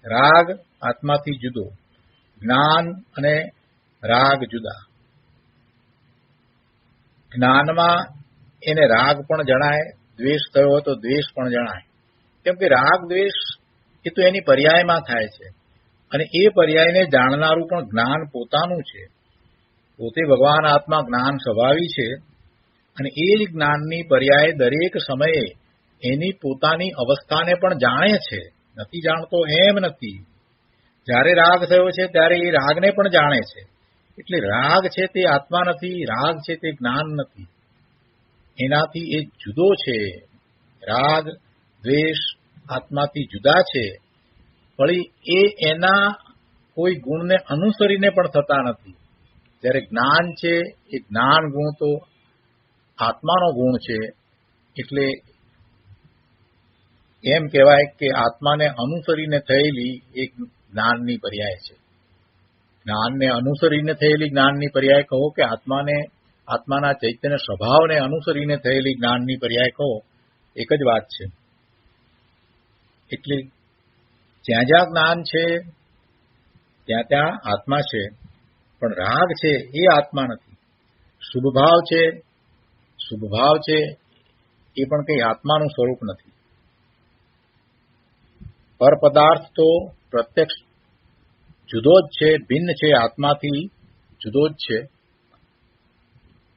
[SPEAKER 2] રાગ આત્માથી જુદો. જ્ઞાન અને રાગ જુદા. જ્ઞાનમાં એને રાગ પણ જણાય, દ્વેષ થયો હોય તો દ્વેષ પણ જણાય. કેમ કે રાગ દ્વેષ એ તો એની પર્યાયમાં થાય છે, અને એ પર્યાયને જાણનારું પણ જ્ઞાન પોતાનું છે. પોતે ભગવાન આત્મા જ્ઞાન સ્વભાવી છે, અને એ જ જ્ઞાનની પર્યાય દરેક સમયે એની પોતાની અવસ્થાને પણ જાણે છે. નથી જાણતો એમ નથી. જ્યારે રાગ થયો છે ત્યારે એ રાગને પણ જાણે છે. એટલે રાગ છે તે આત્મા નથી, રાગ છે તે જ્ઞાન નથી. એનાથી એ જુદો છે. રાગ દ્વેષ આત્માથી જુદા છે, પણ એ એના કોઈ ગુણને અનુસરીને પણ થતા નથી. જ્યારે જ્ઞાન છે એ જ્ઞાન ગુણ તો આત્માનો ગુણ છે. એટલે એમ કહેવાય કે આત્માને અનુસરીને થયેલી એક જ્ઞાનની પર્યાય છે. જ્ઞાનને અનુસરીને થયેલી જ્ઞાનની પર્યાય કહો કે આત્માના ચૈતન્ય સ્વભાવને અનુસરીને થયેલી જ્ઞાનની પર્યાય કહો, એક જ વાત છે. એટલે જ્યાં જ્યાં જ્ઞાન છે ત્યાં ત્યાં આત્મા છે, પણ રાગ છે એ આત્મા નથી. શુભભાવ છે એ પણ કંઈ આત્માનું સ્વરૂપ નથી. પર પદાર્થ તો પ્રત્યક્ષ જુદો જ છે, ભિન્ન છે, આત્માથી જુદો જ છે,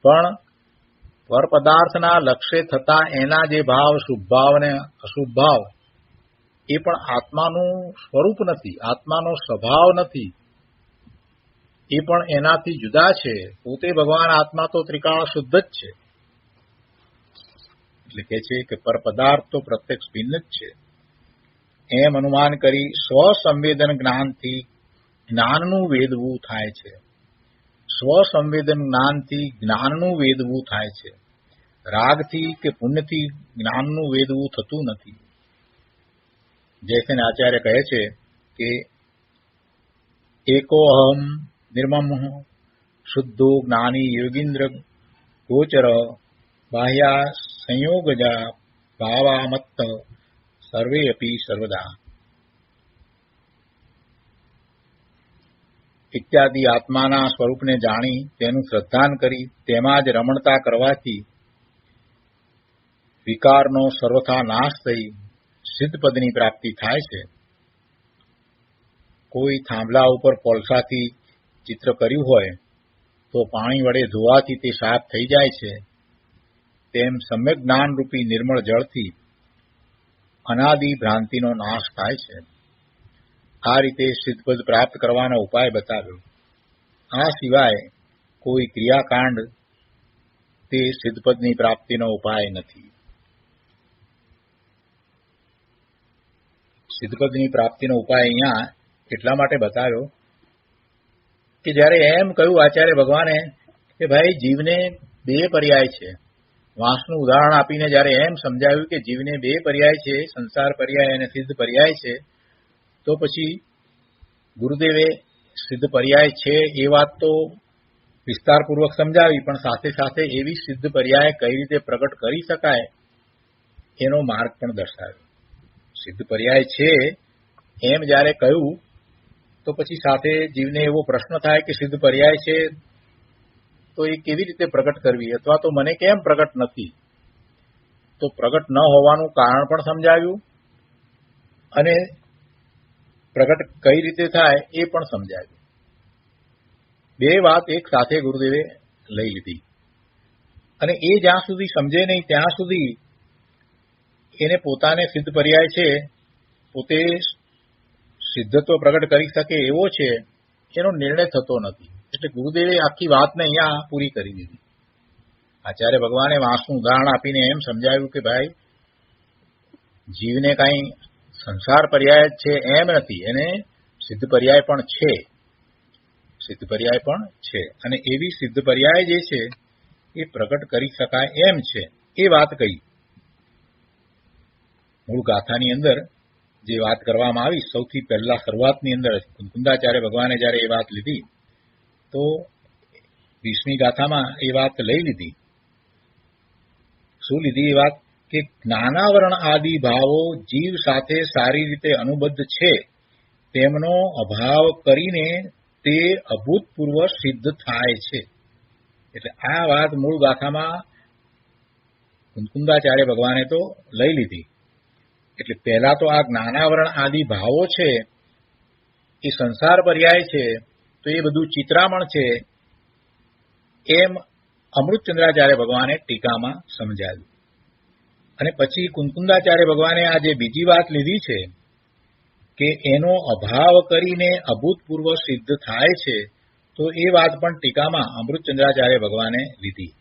[SPEAKER 2] પણ પર પદાર્થના લક્ષ્ય થતા એના જે ભાવ, શુભ ભાવ અને અશુભ ભાવ, એ પણ આત્માનું સ્વરૂપ નથી, આત્માનો સ્વભાવ નથી, એ પણ એનાથી જુદા છે. પોતે ભગવાન આત્મા તો ત્રિકાળ શુદ્ધ જ છે. એટલે કે છે કે પર પદાર્થ તો પ્રત્યક્ષ ભિન્ન જ છે. એમ અનુમાન કરી સ્વસંવેદન જ્ઞાનથી જ્ઞાનનું વેદવું થાય છે. સ્વસંવેદન જ્ઞાનથી જ્ઞાનનું વેદવું થાય છે. રાગથી કે પુણ્યથી જ્ઞાનનું વેદવું થતું નથી. જયસેન આચાર્ય કહે છે કે એકો અહમ નિર્મમ શુદ્ધો જ્ઞાની યોગીન્દ્ર ગોચર બાહ્યા સંયોગજા ભાવામત્ત સર્વે અપી સર્વદા ઇત્યાદિ આત્માના સ્વરૂપને જાણી તેનું શ્રદ્ધાન કરી તેમાં જ રમણતા કરવાથી વિકારનો સર્વથા નાશ થઈ સિદ્ધપદની પ્રાપ્તિ થાય છે. કોઈ થાંભલા ઉપર કોલસાથી ચિત્ર કર્યું હોય તો પાણી વડે ધોવાથી તે સાફ થઈ જાય છે. તેમ સમ્યક જ્ઞાનરૂપી નિર્મળ જળથી અનાદિ ભ્રાંતિનો નાશ થાય છે. આ રીતે સિદ્ધપદ પ્રાપ્ત કરવાનો ઉપાય બતાવ્યો. આ સિવાય કોઈ ક્રિયાકાંડ તે સિદ્ધપદની પ્રાપ્તિનો ઉપાય નથી. સિદ્ધપદની પ્રાપ્તિનો ઉપાય અહીંયા એટલા માટે બતાવ્યો કે જ્યારે એમ કહ્યું આચાર્ય ભગવાને કે ભાઈ જીવને બે પર્યાય છે, વાંસનું ઉદાહરણ આપીને જ્યારે એમ સમજાવ્યું કે જીવને બે પર્યાય છે, સંસાર પર્યાય અને સિદ્ધ પર્યાય છે, તો પછી ગુરુદેવે સિદ્ધ પર્યાય છે એ વાત તો વિસ્તારપૂર્વક સમજાવી, પણ સાથે સાથે એવી સિદ્ધ પર્યાય કઈ રીતે પ્રગટ કરી શકાય એનો માર્ગ પણ દર્શાવ્યો. સિદ્ધ પર્યાય છે એમ જ્યારે કહ્યું તો પછી સાથે જીવને એવો પ્રશ્ન થાય કે સિદ્ધ પર્યાય છે તો એ કેવી રીતે પ્રગટ કરવી, અથવા તો મને કેમ પ્રગટ નથી. તો પ્રગટ ન હોવાનું કારણ પણ સમજાવ્યું અને પ્રગટ કઈ રીતે થાય એ પણ સમજાવ્યું. બે વાત એક સાથે ગુરુદેવે લઈ લીધી અને એ જ્યાં સુધી સમજે નહીં ત્યાં સુધી એને પોતાને સિદ્ધ પર્યાય છે, પોતે સિદ્ધત્વ પ્રગટ કરી શકે એવો છે, એનો નિર્ણય થતો નથી. એટલે ગુરુદેવે આખી વાતને અહીંયા પૂરી કરી દીધી. આચાર્ય ભગવાને વાંસનું ઉદાહરણ આપીને એમ સમજાવ્યું કે ભાઈ જીવને કાંઈ સંસાર પર્યાય છે એમ નથી, એને સિદ્ધ પર્યાય પણ છે, સિદ્ધ પર્યાય પણ છે, અને એવી સિદ્ધ પર્યાય જે છે એ પ્રગટ કરી શકાય એમ છે એ વાત કહી. મૂળ ગાથાની અંદર જે વાત કરવામાં આવી સૌથી પહેલા શરૂઆતની અંદર કુંકુંદાચાર્ય ભગવાને જયારે એ વાત લીધી તો 20મી ગાથામાં એ વાત લઈ લીધી. શું લીધી એ વાત કે જ્ઞાનાવરણ આદિ ભાવો જીવ સાથે સારી રીતે અનુબદ્ધ છે તેમનો અભાવ કરીને તે અભૂતપૂર્વ સિદ્ધ થાય છે. એટલે આ વાત મૂળ ગાથામાં કુંકુંદાચાર્ય ભગવાને તો લઈ લીધી. એટલે પહેલા તો આ જ્ઞાનાવરણ આદિ ભાવો છે એ સંસાર પર્યાય છે, તો એ બધું ચિત્રામણ છે એમ અમૃતચંદ્રાચાર્ય ભગવાને ટીકામાં સમજાવ્યું. અને પછી કુંકુંદાચાર્ય ભગવાને આ જે બીજી વાત લીધી છે કે એનો અભાવ કરીને અભૂતપૂર્વ સિદ્ધ થાય છે, તો એ વાત પણ ટીકામાં અમૃતચંદ્રાચાર્ય ભગવાને લીધી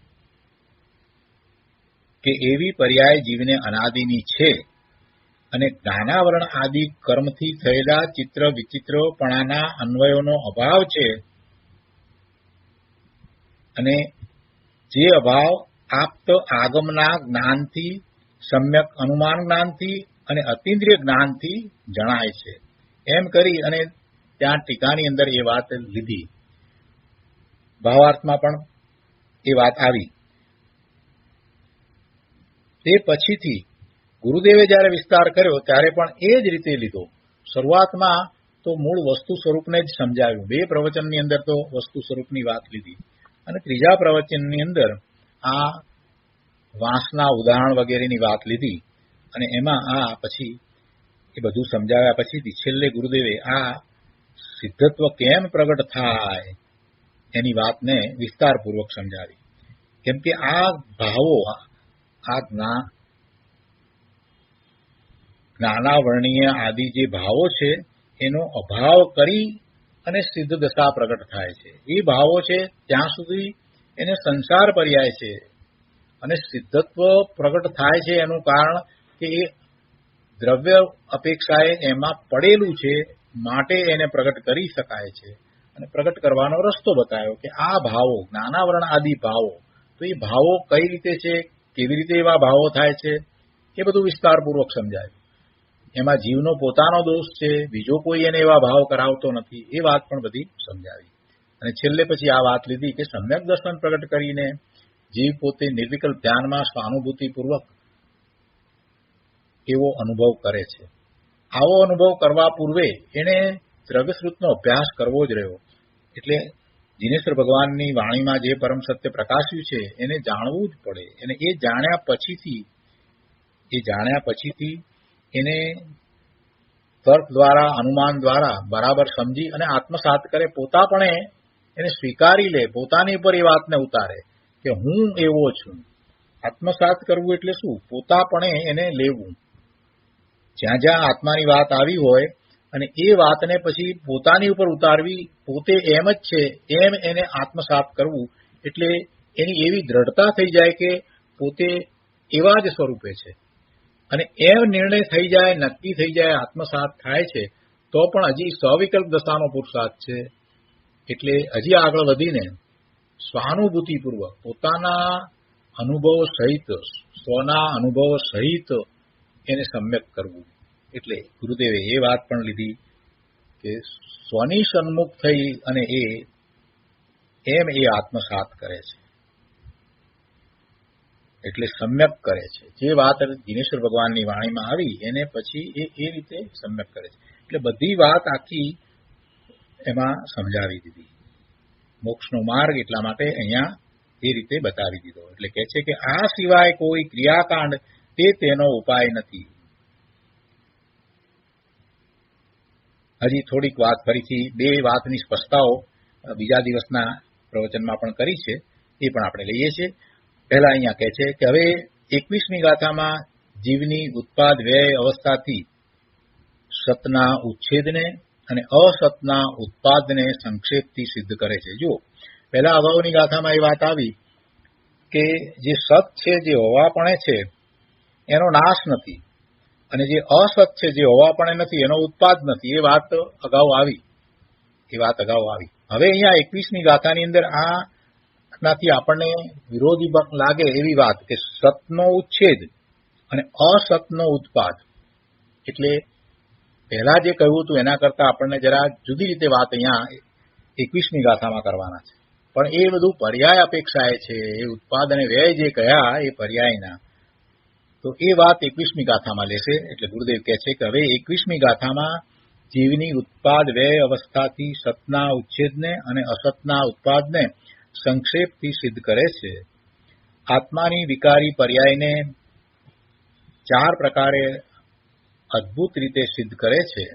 [SPEAKER 2] કે એવી પર્યાય જીવને અનાદિની છે અને જ્ઞાનાવરણ આદિ કર્મથી થયેલા ચિત્ર વિચિત્રપણાના અન્વયોનો અભાવ છે, અને જે અભાવ આપ્ત આગમના જ્ઞાનથી, સમ્યક અનુમાન જ્ઞાનથી અને અતિન્દ્રિય જ્ઞાનથી જણાય છે. એમ કરી અને ત્યાં ટીકાની અંદર એ વાત લીધી. ભાવાર્થમાં પણ એ વાત આવી. તે પછીથી ગુરુદેવે જ્યારે વિસ્તાર કર્યો ત્યારે પણ એ જ રીતે લીધો. શરૂઆતમાં તો મૂળ વસ્તુ સ્વરૂપને જ સમજાવ્યું. 2 પ્રવચનની અંદર તો વસ્તુ સ્વરૂપની વાત લીધી અને ત્રીજા પ્રવચનની અંદર આ વાંસના ઉદાહરણ વગેરેની વાત લીધી અને એમાં આ પછી એ બધું સમજાવ્યા પછીથી છેલ્લે ગુરુદેવે આ સિદ્ધત્વ કેમ પ્રગટ થાય એની વાતને વિસ્તારપૂર્વક સમજાવી. કેમ કે આ ભાવો આ જ્ઞાનાવર્ણીય આદિ જે ભાવો છે એનો અભાવ કરી અને સિદ્ધ દશા પ્રગટ થાય છે. એ ભાવો છે ત્યાં સુધી એને સંસાર પર્યાય છે અને સિદ્ધત્વ પ્રગટ થાય છે એનું કારણ કે એ દ્રવ્ય અપેક્ષાએ એમાં પડેલું છે માટે એને પ્રગટ કરી શકાય છે. અને પ્રગટ કરવાનો રસ્તો બતાવ્યો કે આ ભાવો જ્ઞાનાવરણ આદિ ભાવો, તો એ ભાવો કઈ રીતે છે, કેવી રીતે એવા ભાવો થાય છે એ બધું વિસ્તારપૂર્વક સમજાયું. એમાં જીવનો પોતાનો દોષ છે, બીજો કોઈ એને એવા ભાવ કરાવતો નથી, એ વાત પણ બધી સમજાવી. અને છેલ્લે પછી આ વાત લીધી કે સમ્યક દર્શન પ્રગટ કરીને જીવ પોતે નિર્વિકલ્પ ધ્યાનમાં સ્વાનુભૂતિપૂર્વક એવો અનુભવ કરે છે. આવો અનુભવ કરવા પૂર્વે એને દ્રવ્યશ્રુતનો અભ્યાસ કરવો જ રહ્યો. એટલે જિનેશ્વર ભગવાનની વાણીમાં જે પરમ સત્ય પ્રકાશ્યું છે એને જાણવું જ પડે. અને એ જાણ્યા પછીથી એને તર્ક દ્વારા, અનુમાન દ્વારા બરાબર સમજી અને આત્મસાત કરે, પોતાપણે એને સ્વીકારી લે, પોતાની ઉપર એ વાતને ઉતારે કે હું એવો છું. આત્મસાત કરવું એટલે શું? પોતાપણે એને લેવું. જ્યાં જ્યાં આત્માની વાત આવી હોય અને એ વાતને પછી પોતાની ઉપર ઉતારવી, પોતે એમ જ છે એમ એને આત્મસાત કરવું, એટલે એની એવી દ્રઢતા થઈ જાય કે પોતે એવા જ સ્વરૂપે છે. અને એમ નિર્ણય થઈ જાય, નક્કી થઈ જાય, આત્મસાત થાય છે, તો પણ હજી સ્વવિકલ્પ દશાનો પુરુષાર્થ છે. એટલે હજી આગળ વધીને સ્વાનુભૂતિપૂર્વક પોતાના અનુભવો સહિત, સ્વના અનુભવો સહિત એને સમ્યક કરવું. એટલે ગુરુદેવે એ વાત પણ લીધી કે સ્વની સન્મુખ થઈ અને એ આત્મસાત કરે છે, એટલે સમ્યક કરે છે. જે વાત જિનેશ્વર ભગવાનની વાણીમાં આવી એને પછી એ રીતે સમ્યક કરે છે. એટલે બધી વાત આખી એમાં સમજાવી દીધી. મોક્ષનો માર્ગ એટલા માટે અહીંયા એ રીતે બતાવી દીધો. એટલે કહે છે કે આ સિવાય કોઈ ક્રિયાકાંડ તેનો ઉપાય નથી. હજી થોડીક વાત ફરીથી 2 વાતની સ્પષ્ટતાઓ બીજા દિવસના પ્રવચનમાં પણ કરી છે, એ પણ આપણે લઈએ છીએ. પહેલા અહીંયા કહે છે કે હવે 21મી ગાથામાં જીવની ઉત્પાદ વ્યય અવસ્થાથી સતના ઉચ્છેદને અને અસતના ઉત્પાદને સંક્ષેપથી સિદ્ધ કરે છે. જો પહેલા અગાઉની ગાથામાં એ વાત આવી કે જે સત છે, જે હોવાપણે છે, એનો નાશ નથી, અને જે અસત છે, જે હોવાપણે નથી, એનો ઉત્પાદ નથી. એ વાત અગાઉ આવી. હવે અહીંયા 21મી ગાથાની અંદર આનાથી આપણને વિરોધી લાગે એવી વાત કે સતનો ઉચ્છેદ અને અસતનો ઉત્પાદ. એટલે પહેલા જે કહ્યું હતું એના કરતા આપણને જરા જુદી રીતે વાત અહીંયા 21મી ગાથામાં કરવાના છે. પણ એ બધું પર્યાય અપેક્ષાએ છે. એ ઉત્પાદ અને વ્યય જે કહ્યા એ પર્યાયના, તો એ વાત 21મી ગાથામાં લેશે. એટલે ગુરુદેવ કહે છે કે હવે 21મી ગાથામાં જીવની ઉત્પાદ વ્યય અવસ્થાથી સતના ઉચ્છેદને અને અસતના ઉત્પાદને સંક્ષેપથી સિદ્ધ કરે છે. આત્માની વિકારી પર્યાયને 4 પ્રકારે અદ્ભુત રીતે સિદ્ધ કરે છે.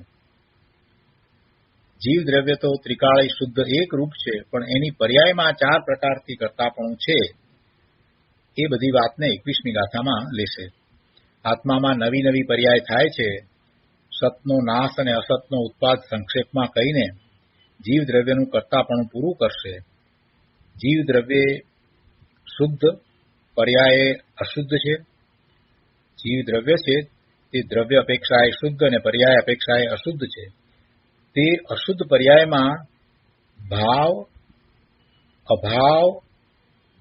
[SPEAKER 2] જીવ દ્રવ્ય તો ત્રિકાળી શુદ્ધ એક રૂપ છે, પણ એની પર્યાયમાં 4 પ્રકારથી કરતાપણું છે. એ બધી વાતને 21મી ગાથામાં લેશે. આત્મામાં નવી નવી પર્યાય થાય છે. સતનો નાશ અને અસતનો ઉત્પાદ સંક્ષેપમાં કહીને જીવ દ્રવ્યનું કરતાપણું પૂરું કરશે. જીવ દ્રવ્ય શુદ્ધ, પર્યાય અશુદ્ધ છે. જીવ દ્રવ્ય છે તે દ્રવ્ય અપેક્ષાએ શુદ્ધ અને પર્યાય અપેક્ષાએ અશુદ્ધ છે. તે અશુદ્ધ પર્યાયમાં ભાવ, અભાવ,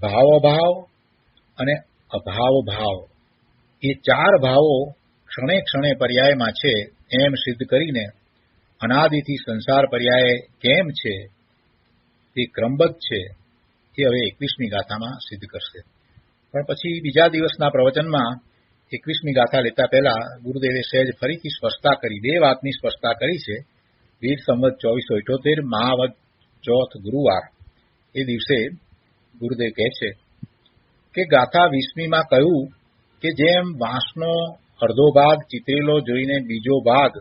[SPEAKER 2] ભાવ અભાવ અને અભાવ ભાવ, એ 4 ભાવો ક્ષણે ક્ષણે પર્યાયમાં છે એમ સિદ્ધ કરીને અનાદિથી સંસાર પર્યાય કેમ છે તે ક્રમબદ્ધ છે એ હવે 21મી ગાથામાં સિદ્ધ કરશે. પણ પછી બીજા દિવસના પ્રવચનમાં 21મી ગાથા લેતા પહેલા ગુરુદેવે સહેજ ફરીથી સ્પષ્ટતા કરી, બે વાતની સ્પષ્ટતા કરી છે. વીર સંવત 2478 મહાવદ ચોથ ગુરુવાર એ દિવસે ગુરુદેવ કહે છે કે ગાથા 20મીમાં કહ્યું કે જેમ વાંસનો અડધો ભાગ ચિતરેલો જોઈને બીજો ભાગ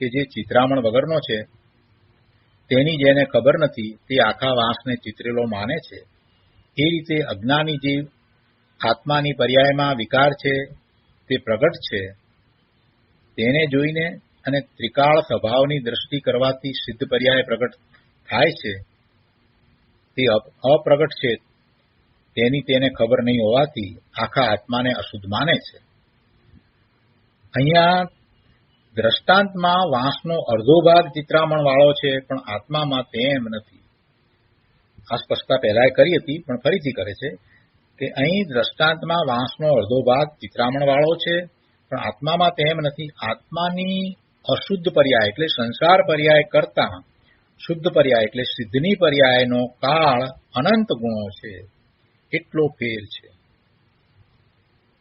[SPEAKER 2] કે જે ચિત્રામણ વગરનો છે તેની જેને ખબર નથી તે આખા વાંસને ચિતરેલો માને છે, એ રીતે અજ્ઞાની જીવ આત્માની પર્યાયમાં વિકાર છે તે પ્રગટ છે તેને જોઈને અને ત્રિકાળ સ્વભાવની દ્રષ્ટિ કરવાથી સિદ્ધ પર્યાય પ્રગટ થાય છે તે અપ્રગટ છે તેની તેને ખબર નહીં હોવાથી આખા આત્માને અશુદ્ધ માને છે. અહીંયા દ્રષ્ટાંતમાં વાંસનો અડધો ભાગ ચિત્રામણ વાળો છે પણ આત્મામાં તેમ નથી. આ સ્પષ્ટતા પહેલાએ કરી હતી પણ ફરીથી કરે છે કે અહીં દ્રષ્ટાંતમાં વાંસનો અડધો ભાગ ચિત્રામણ વાળો છે પણ આત્મામાં તેમ નથી. આત્માની અશુદ્ધ પર્યાય એટલે સંસાર પર્યાય કરતા શુદ્ધ પર્યાય એટલે સિદ્ધની પર્યાયનો કાળ અનંત ગુણો છે, એટલો ફેર છે.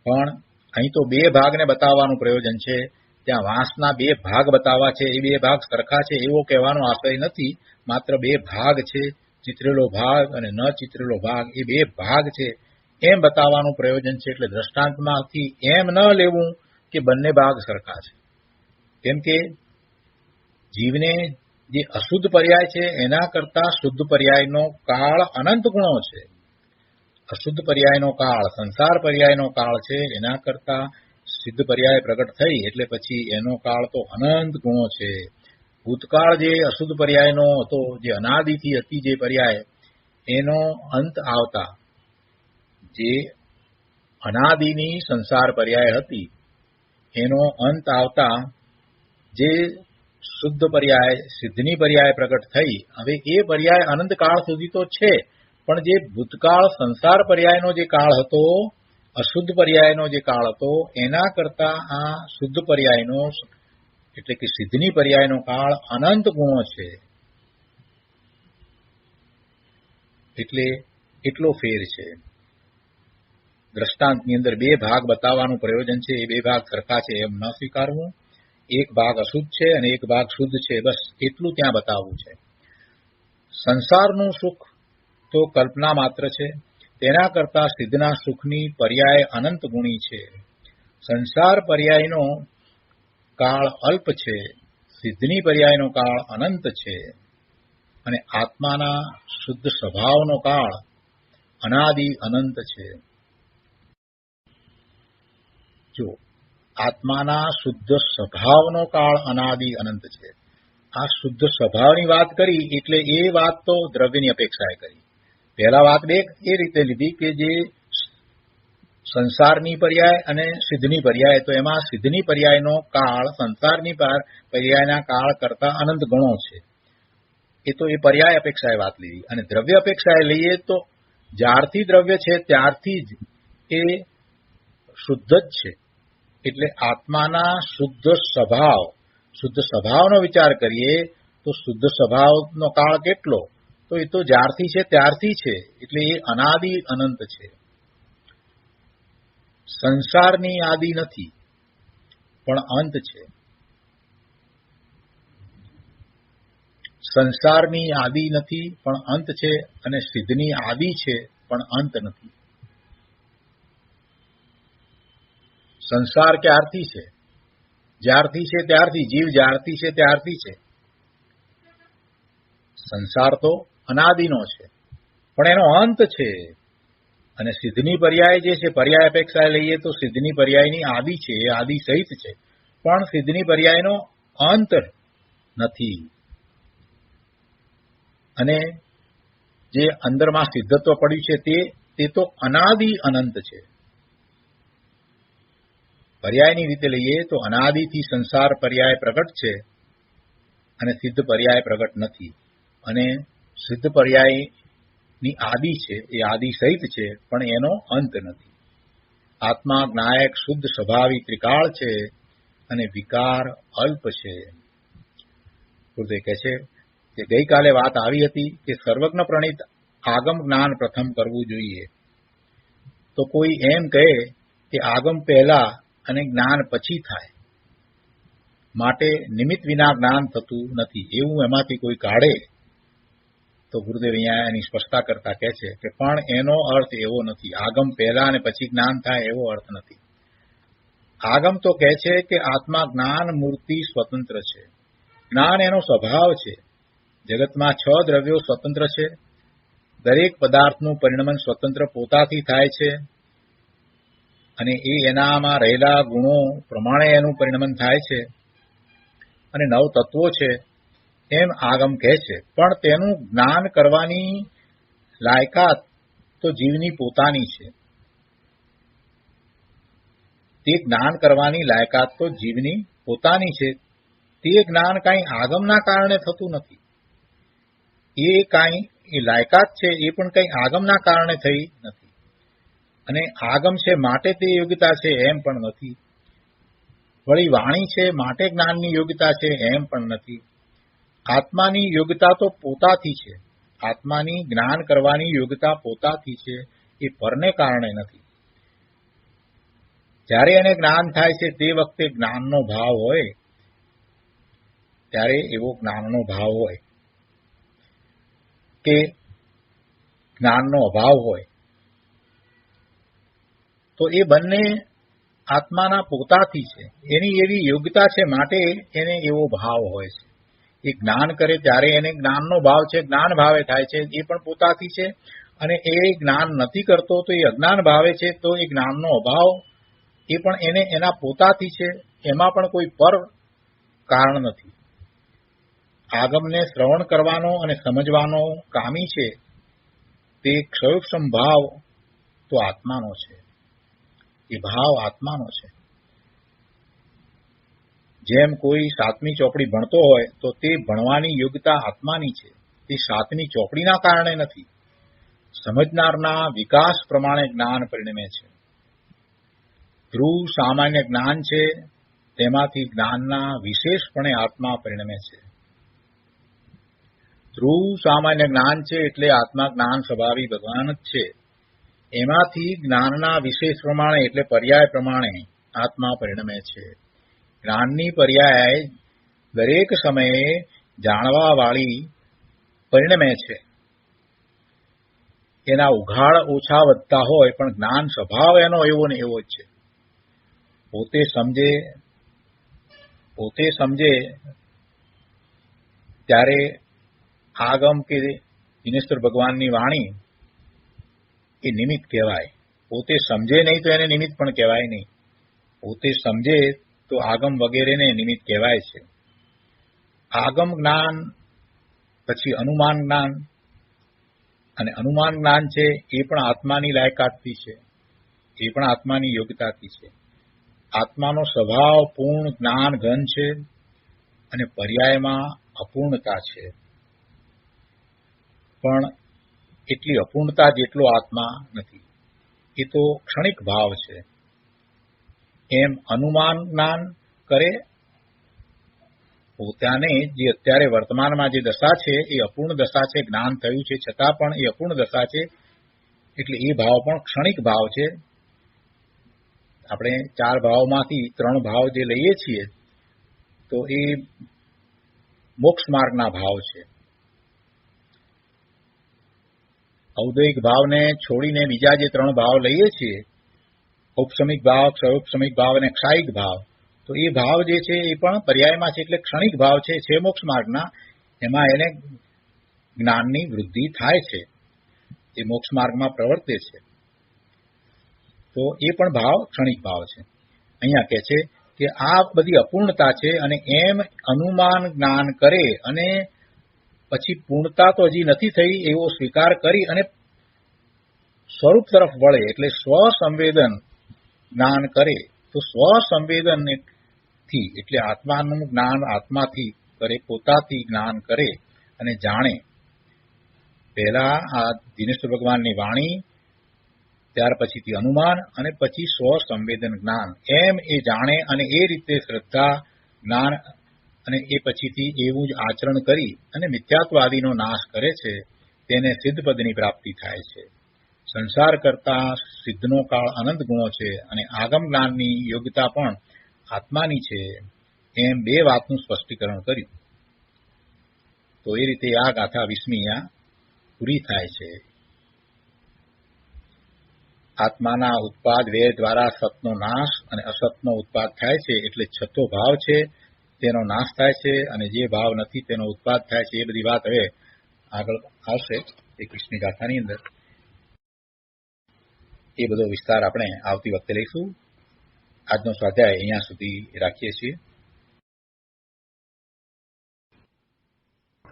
[SPEAKER 2] પણ અહીં તો બે ભાગને બતાવવાનું પ્રયોજન છે. ત્યાં વાંસના બે ભાગ બતાવવા છે, એ બે ભાગ સરખા છે એવો કહેવાનો આશય નથી. માત્ર બે ભાગ છે, ચિત્રેલો ભાગ અને ન ચિત્રેલો ભાગ, એ બે ભાગ છે એમ બતાવવાનું પ્રયોજન છે. એટલે દ્રષ્ટાંતમાંથી એમ ન લેવું કે બંને ભાગ સરખા છે. કેમ કે જીવને જે અશુદ્ધ પર્યાય છે એના કરતા શુદ્ધ પર્યાયનો કાળ અનંત ગુણો છે. અશુદ્ધ પર્યાયનો કાળ સંસાર પર્યાયનો કાળ છે, એના કરતા સિદ્ધ પર્યાય પ્રગટ થઈ એટલે પછી એનો કાળ તો અનંત ગુણો છે. ભૂતકાળ જે અશુદ્ધ પર્યાયનો હતો, જે અનાદિથી હતી જે પર્યાય, એનો અંત આવતા જે અનાદિની સંસાર પર્યાય હતી એનો અંત આવતા જે શુદ્ધ પર્યાય સિદ્ધની પર્યાય પ્રગટ થઈ, હવે એ પર્યાય અનંત કાળ સુધી તો છે પણ જે ભૂતકાળ સંસાર પર્યાયનો જે કાળ હતો, અશુદ્ધ પર્યાયનો જે કાળ હતો, એના કરતા આ શુદ્ધ પર્યાયનો એટલે કે સિદ્ધની પર્યાયનો કાળ અનંત ગુણો છે. એટલે એટલો ફેર છે. દ્રષ્ટાંતની અંદર બે ભાગ બતાવવાનું પ્રયોજન છે, એ બે ભાગ સરખા છે એમ ન સ્વીકારવું. એક ભાગ અશુદ્ધ છે અને એક ભાગ શુદ્ધ છે, બસ એટલું ત્યાં બતાવવું છે. સંસારનું સુખ તો કલ્પના માત્ર છે, તેના કરતા સિદ્ધના સુખની પર્યાય અનંત ગુણી છે. સંસાર પર્યાયનો કાળ અલ્પ છે, સિદ્ધની પર્યાયનો કાળ અનંત છે અને આત્માના શુદ્ધ સ્વભાવનો કાળ અનાદિ અનંત છે. જો આત્માના શુદ્ધ સ્વભાવનો કાળ અનાદિ અનંત છે. આ શુદ્ધ સ્વભાવની વાત કરી એટલે એ વાત તો દ્રવ્યની અપેક્ષાએ કરી. પહેલા વાત બે એ રીતે લીધી કે જે સંસારની પર્યાય અને સિદ્ધની પર્યાય, તો એમાં સિદ્ધની પર્યાયનો કાળ સંસારની પર્યાયના કાળ કરતા અનંત ગણો છે. એ તો એ પર્યાય અપેક્ષાએ વાત લીધી. અને દ્રવ્ય અપેક્ષાએ લઈએ તો જ્યારથી દ્રવ્ય છે ત્યારથી જ એ શુદ્ધ જ છે. એટલે આત્માના શુદ્ધ સ્વભાવનો વિચાર કરીએ તો શુદ્ધ સ્વભાવનો કાળ કેટલો, તો એ તો જ્યારથી છે ત્યારથી છે. એટલે એ અનાદિ અનંત છે. સંસારની આદિ નથી પણ અંત છે. સંસારની આદિ નથી પણ અંત છે અને સિદ્ધની આદિ છે પણ અંત નથી. સંસાર ક્યારથી છે? જ્યારથી છે ત્યારથી. જીવ જ્યારથી છે ત્યારથી છે. સંસાર તો અનાદિનો છે પણ એનો અંત છે. અને સિદ્ધની પર્યાય જે છે, પર્યાય અપેક્ષાએ લઈએ તો સિદ્ધની પર્યાયની આદિ છે, એ આદિ સહિત છે પણ સિદ્ધની પર્યાયનો અંત નથી. અને જે અંદરમાં સિદ્ધત્વ પડ્યું છે તે તો અનાદિ અનંત છે. પર્યાયની રીતે લઈએ તો અનાદિથી સંસાર પર્યાય પ્રગટ છે અને સિદ્ધ પર્યાય પ્રગટ નથી. અને સિદ્ધ પર્યાયની આદિ છે, એ આદિ સહિત છે પણ એનો અંત નથી. આત્મા જ્ઞાયક શુદ્ધ સ્વભાવી ત્રિકાળ છે અને વિકાર અલ્પ છે. ગુરુદેવ કહે છે કે ગઈકાલે વાત આવી હતી કે સર્વજ્ઞ પ્રણીત આગમ જ્ઞાન પ્રથમ કરવું જોઈએ. તો કોઈ એમ કહે કે આગમ પહેલા અને જ્ઞાન પછી થાય, માટે નિમિત્ત વિના જ્ઞાન થતું નથી, એવું એમાંથી કોઈ કાઢે તો ગુરુદેવ અહીંયા એની સ્પષ્ટતા કરતા કહે છે કે પણ એનો અર્થ એવો નથી. આગમ પહેલા અને પછી જ્ઞાન થાય એવો અર્થ નથી. આગમ તો કહે છે કે આત્મા જ્ઞાન મૂર્તિ સ્વતંત્ર છે, જ્ઞાન એનો સ્વભાવ છે. જગતમાં 6 દ્રવ્યો સ્વતંત્ર છે, દરેક પદાર્થનું પરિણમન સ્વતંત્ર પોતાથી થાય છે અને એ એનામાં રહેલા ગુણો પ્રમાણે એનું પરિણમન થાય છે અને 9 તત્વો છે એમ આગમ કહે છે. પણ તેનું જ્ઞાન કરવાની લાયકાત તો જીવની પોતાની છે. તે જ્ઞાન કરવાની લાયકાત તો જીવની પોતાની છે. તે જ્ઞાન કાંઈ આગમના કારણે થતું નથી. એ લાયકાત છે એ પણ કંઈ આગમના કારણે થઈ નથી. અને આગમ છે માટે તે યોગ્યતા છે એમ પણ નથી. વળી વાણી છે માટે જ્ઞાનની યોગ્યતા છે એમ પણ નથી. આત્માની યોગ્યતા તો પોતાથી છે. આત્માની જ્ઞાન કરવાની યોગ્યતા પોતાથી છે, એ પરને કારણે નથી. જ્યારે એને જ્ઞાન થાય છે તે વખતે જ્ઞાનનો ભાવ હોય, ત્યારે એવો જ્ઞાનનો ભાવ હોય કે જ્ઞાનનો અભાવ હોય, તો એ બંને આત્માના પોતાથી છે. એની એવી યોગ્યતા છે માટે એને એવો ભાવ હોય છે. એ જ્ઞાન કરે ત્યારે એને જ્ઞાનનો ભાવ છે, જ્ઞાન ભાવે થાય છે, એ પણ પોતાથી છે. અને એ જ્ઞાન નથી કરતો તો એ અજ્ઞાન ભાવે છે, તો એ જ્ઞાનનો અભાવ એ પણ એને એના પોતાથી છે. એમાં પણ કોઈ પર કારણ નથી. આગમને શ્રવણ કરવાનો અને સમજવાનો કામી છે તે ક્ષયોક્ષમ ભાવ તો આત્માનો છે. એ ભાવ આત્માનો છે. જેમ કોઈ 7મી ચોપડી ભણતો હોય તો તે ભણવાની યોગ્યતા આત્માની છે, તે 7મી ચોપડીના કારણે નથી. સમજનારના વિકાસ પ્રમાણે જ્ઞાન પરિણમે છે. ધ્રુવ સામાન્ય જ્ઞાન છે, તેમાંથી જ્ઞાનના વિશેષપણે આત્મા પરિણમે છે. ધ્રુવ સામાન્ય જ્ઞાન છે એટલે આત્મા જ્ઞાન સ્વભાવી ભગવાન જ છે. એમાંથી જ્ઞાનના વિશેષ પ્રમાણે એટલે પર્યાય પ્રમાણે આત્મા પરિણમે છે. જ્ઞાનની પર્યાય દરેક સમયે જાણવાવાળી પરિણમે છે. એના ઉઘાડ ઓછા વધતા હોય પણ જ્ઞાન સ્વભાવ એનો એવો ને એવો જ છે. પોતે સમજે ત્યારે આગમ કે દિનેશ્વર ભગવાનની વાણી એ નિમિત્ત કહેવાય. પોતે સમજે નહીં તો એને નિમિત્ત પણ કહેવાય નહીં. પોતે સમજે તો આગમ વગેરેને નિમિત્ત કહેવાય છે. આગમ જ્ઞાન પછી અનુમાન જ્ઞાન, અને અનુમાન જ્ઞાન છે એ પણ આત્માની લાયકાતથી છે, એ પણ આત્માની યોગ્યતાથી છે. આત્માનો સ્વભાવ પૂર્ણ જ્ઞાન ઘન છે અને પર્યાયમાં અપૂર્ણતા છે. પણ એટલી અપૂર્ણતા જેટલો આત્મા નથી. એ તો ક્ષણિક ભાવ છે. એમ અનુમાન જ્ઞાન કરે પોતાને જે અત્યારે વર્તમાનમાં જે દશા છે એ અપૂર્ણ દશા છે. જ્ઞાન થયું છે છતાં પણ એ અપૂર્ણ દશા છે, એટલે એ ભાવ પણ ક્ષણિક ભાવ છે. આપણે 4 ભાવમાંથી 3 ભાવ જે લઈએ છીએ તો એ મોક્ષ માર્ગના ભાવ છે. ઔદૈહિક ભાવને છોડીને બીજા જે 3 ભાવ લઈએ છીએ, ઔપસમિક ભાવ, ક્ષયોપસમિક ભાવ અને ક્ષાયિક ભાવ, તો એ ભાવ જે છે એ પણ પર્યાયમાં છે, એટલે ક્ષણિક ભાવ છે મોક્ષ માર્ગના. એમાં એને જ્ઞાનની વૃદ્ધિ થાય છે, એ મોક્ષ માર્ગમાં પ્રવર્તે છે. તો એ પણ ભાવ ક્ષણિક ભાવ છે. અહીંયા કહે છે કે આ બધી અપૂર્ણતા છે અને એમ અનુમાન જ્ઞાન કરે અને પછી પૂર્ણતા તો હજી નથી થઈ એવો સ્વીકાર કરી અને સ્વરૂપ તરફ વળે, એટલે સ્વસંવેદન જ્ઞાન કરે. તો સ્વસંવેદનથી એટલે આત્માનું જ્ઞાન આત્માથી કરે, પોતાથી જ્ઞાન કરે અને જાણે. પહેલા આ દિનેશ્વર ભગવાનની વાણી, ત્યાર પછીથી અનુમાન અને પછી સ્વસંવેદન જ્ઞાન, એમ એ જાણે અને એ રીતે શ્રદ્ધા જ્ઞાન અને એ પછીથી એવું જ આચરણ કરી અને મિથ્યાત્વાદીનો નાશ કરે છે તેને સિદ્ધપદની પ્રાપ્તિ થાય છે. સંસાર કરતા સિદ્ધનો કાળ અનંત ગુણો છે અને આગમ જ્ઞાનની યોગ્યતા પણ આત્માની છે, એમ બે વાતનું સ્પષ્ટીકરણ કર્યું. તો એ રીતે આ ગાથા 20મી પૂરી થાય છે. આત્માના ઉત્પાદ વ્યય દ્વારા સતનો નાશ અને અસતનો ઉત્પાદ થાય છે, એટલે છતો ભાવ છે તેનો નાશ થાય છે અને જે ભાવ નથી તેનો ઉત્પાદ થાય છે. એ બધી વાત હવે આગળ આવશે 21મી ગાથાની અંદર. એ બધો વિસ્તાર આપણે આવતી વખતે લઈશું. આજનો સ્વાધ્યાય અહીંયા સુધી રાખીએ છીએ.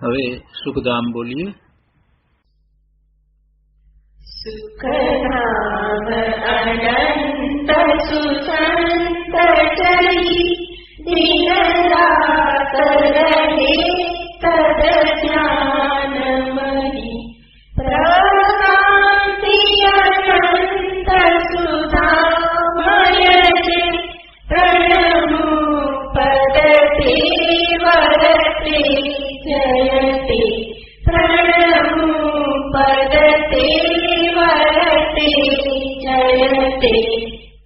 [SPEAKER 2] હવે સુખધામ બોલીએ.
[SPEAKER 3] સુખધામ અનંત સુસંત ચરી દિન રાત રહે તદ જ્ઞાન મહી પ્રકાંતિ અનંત સુધામય છે પ્રણમુ પદતે વરતે જયતે પ્રણમુ પદતે વરતે જયતે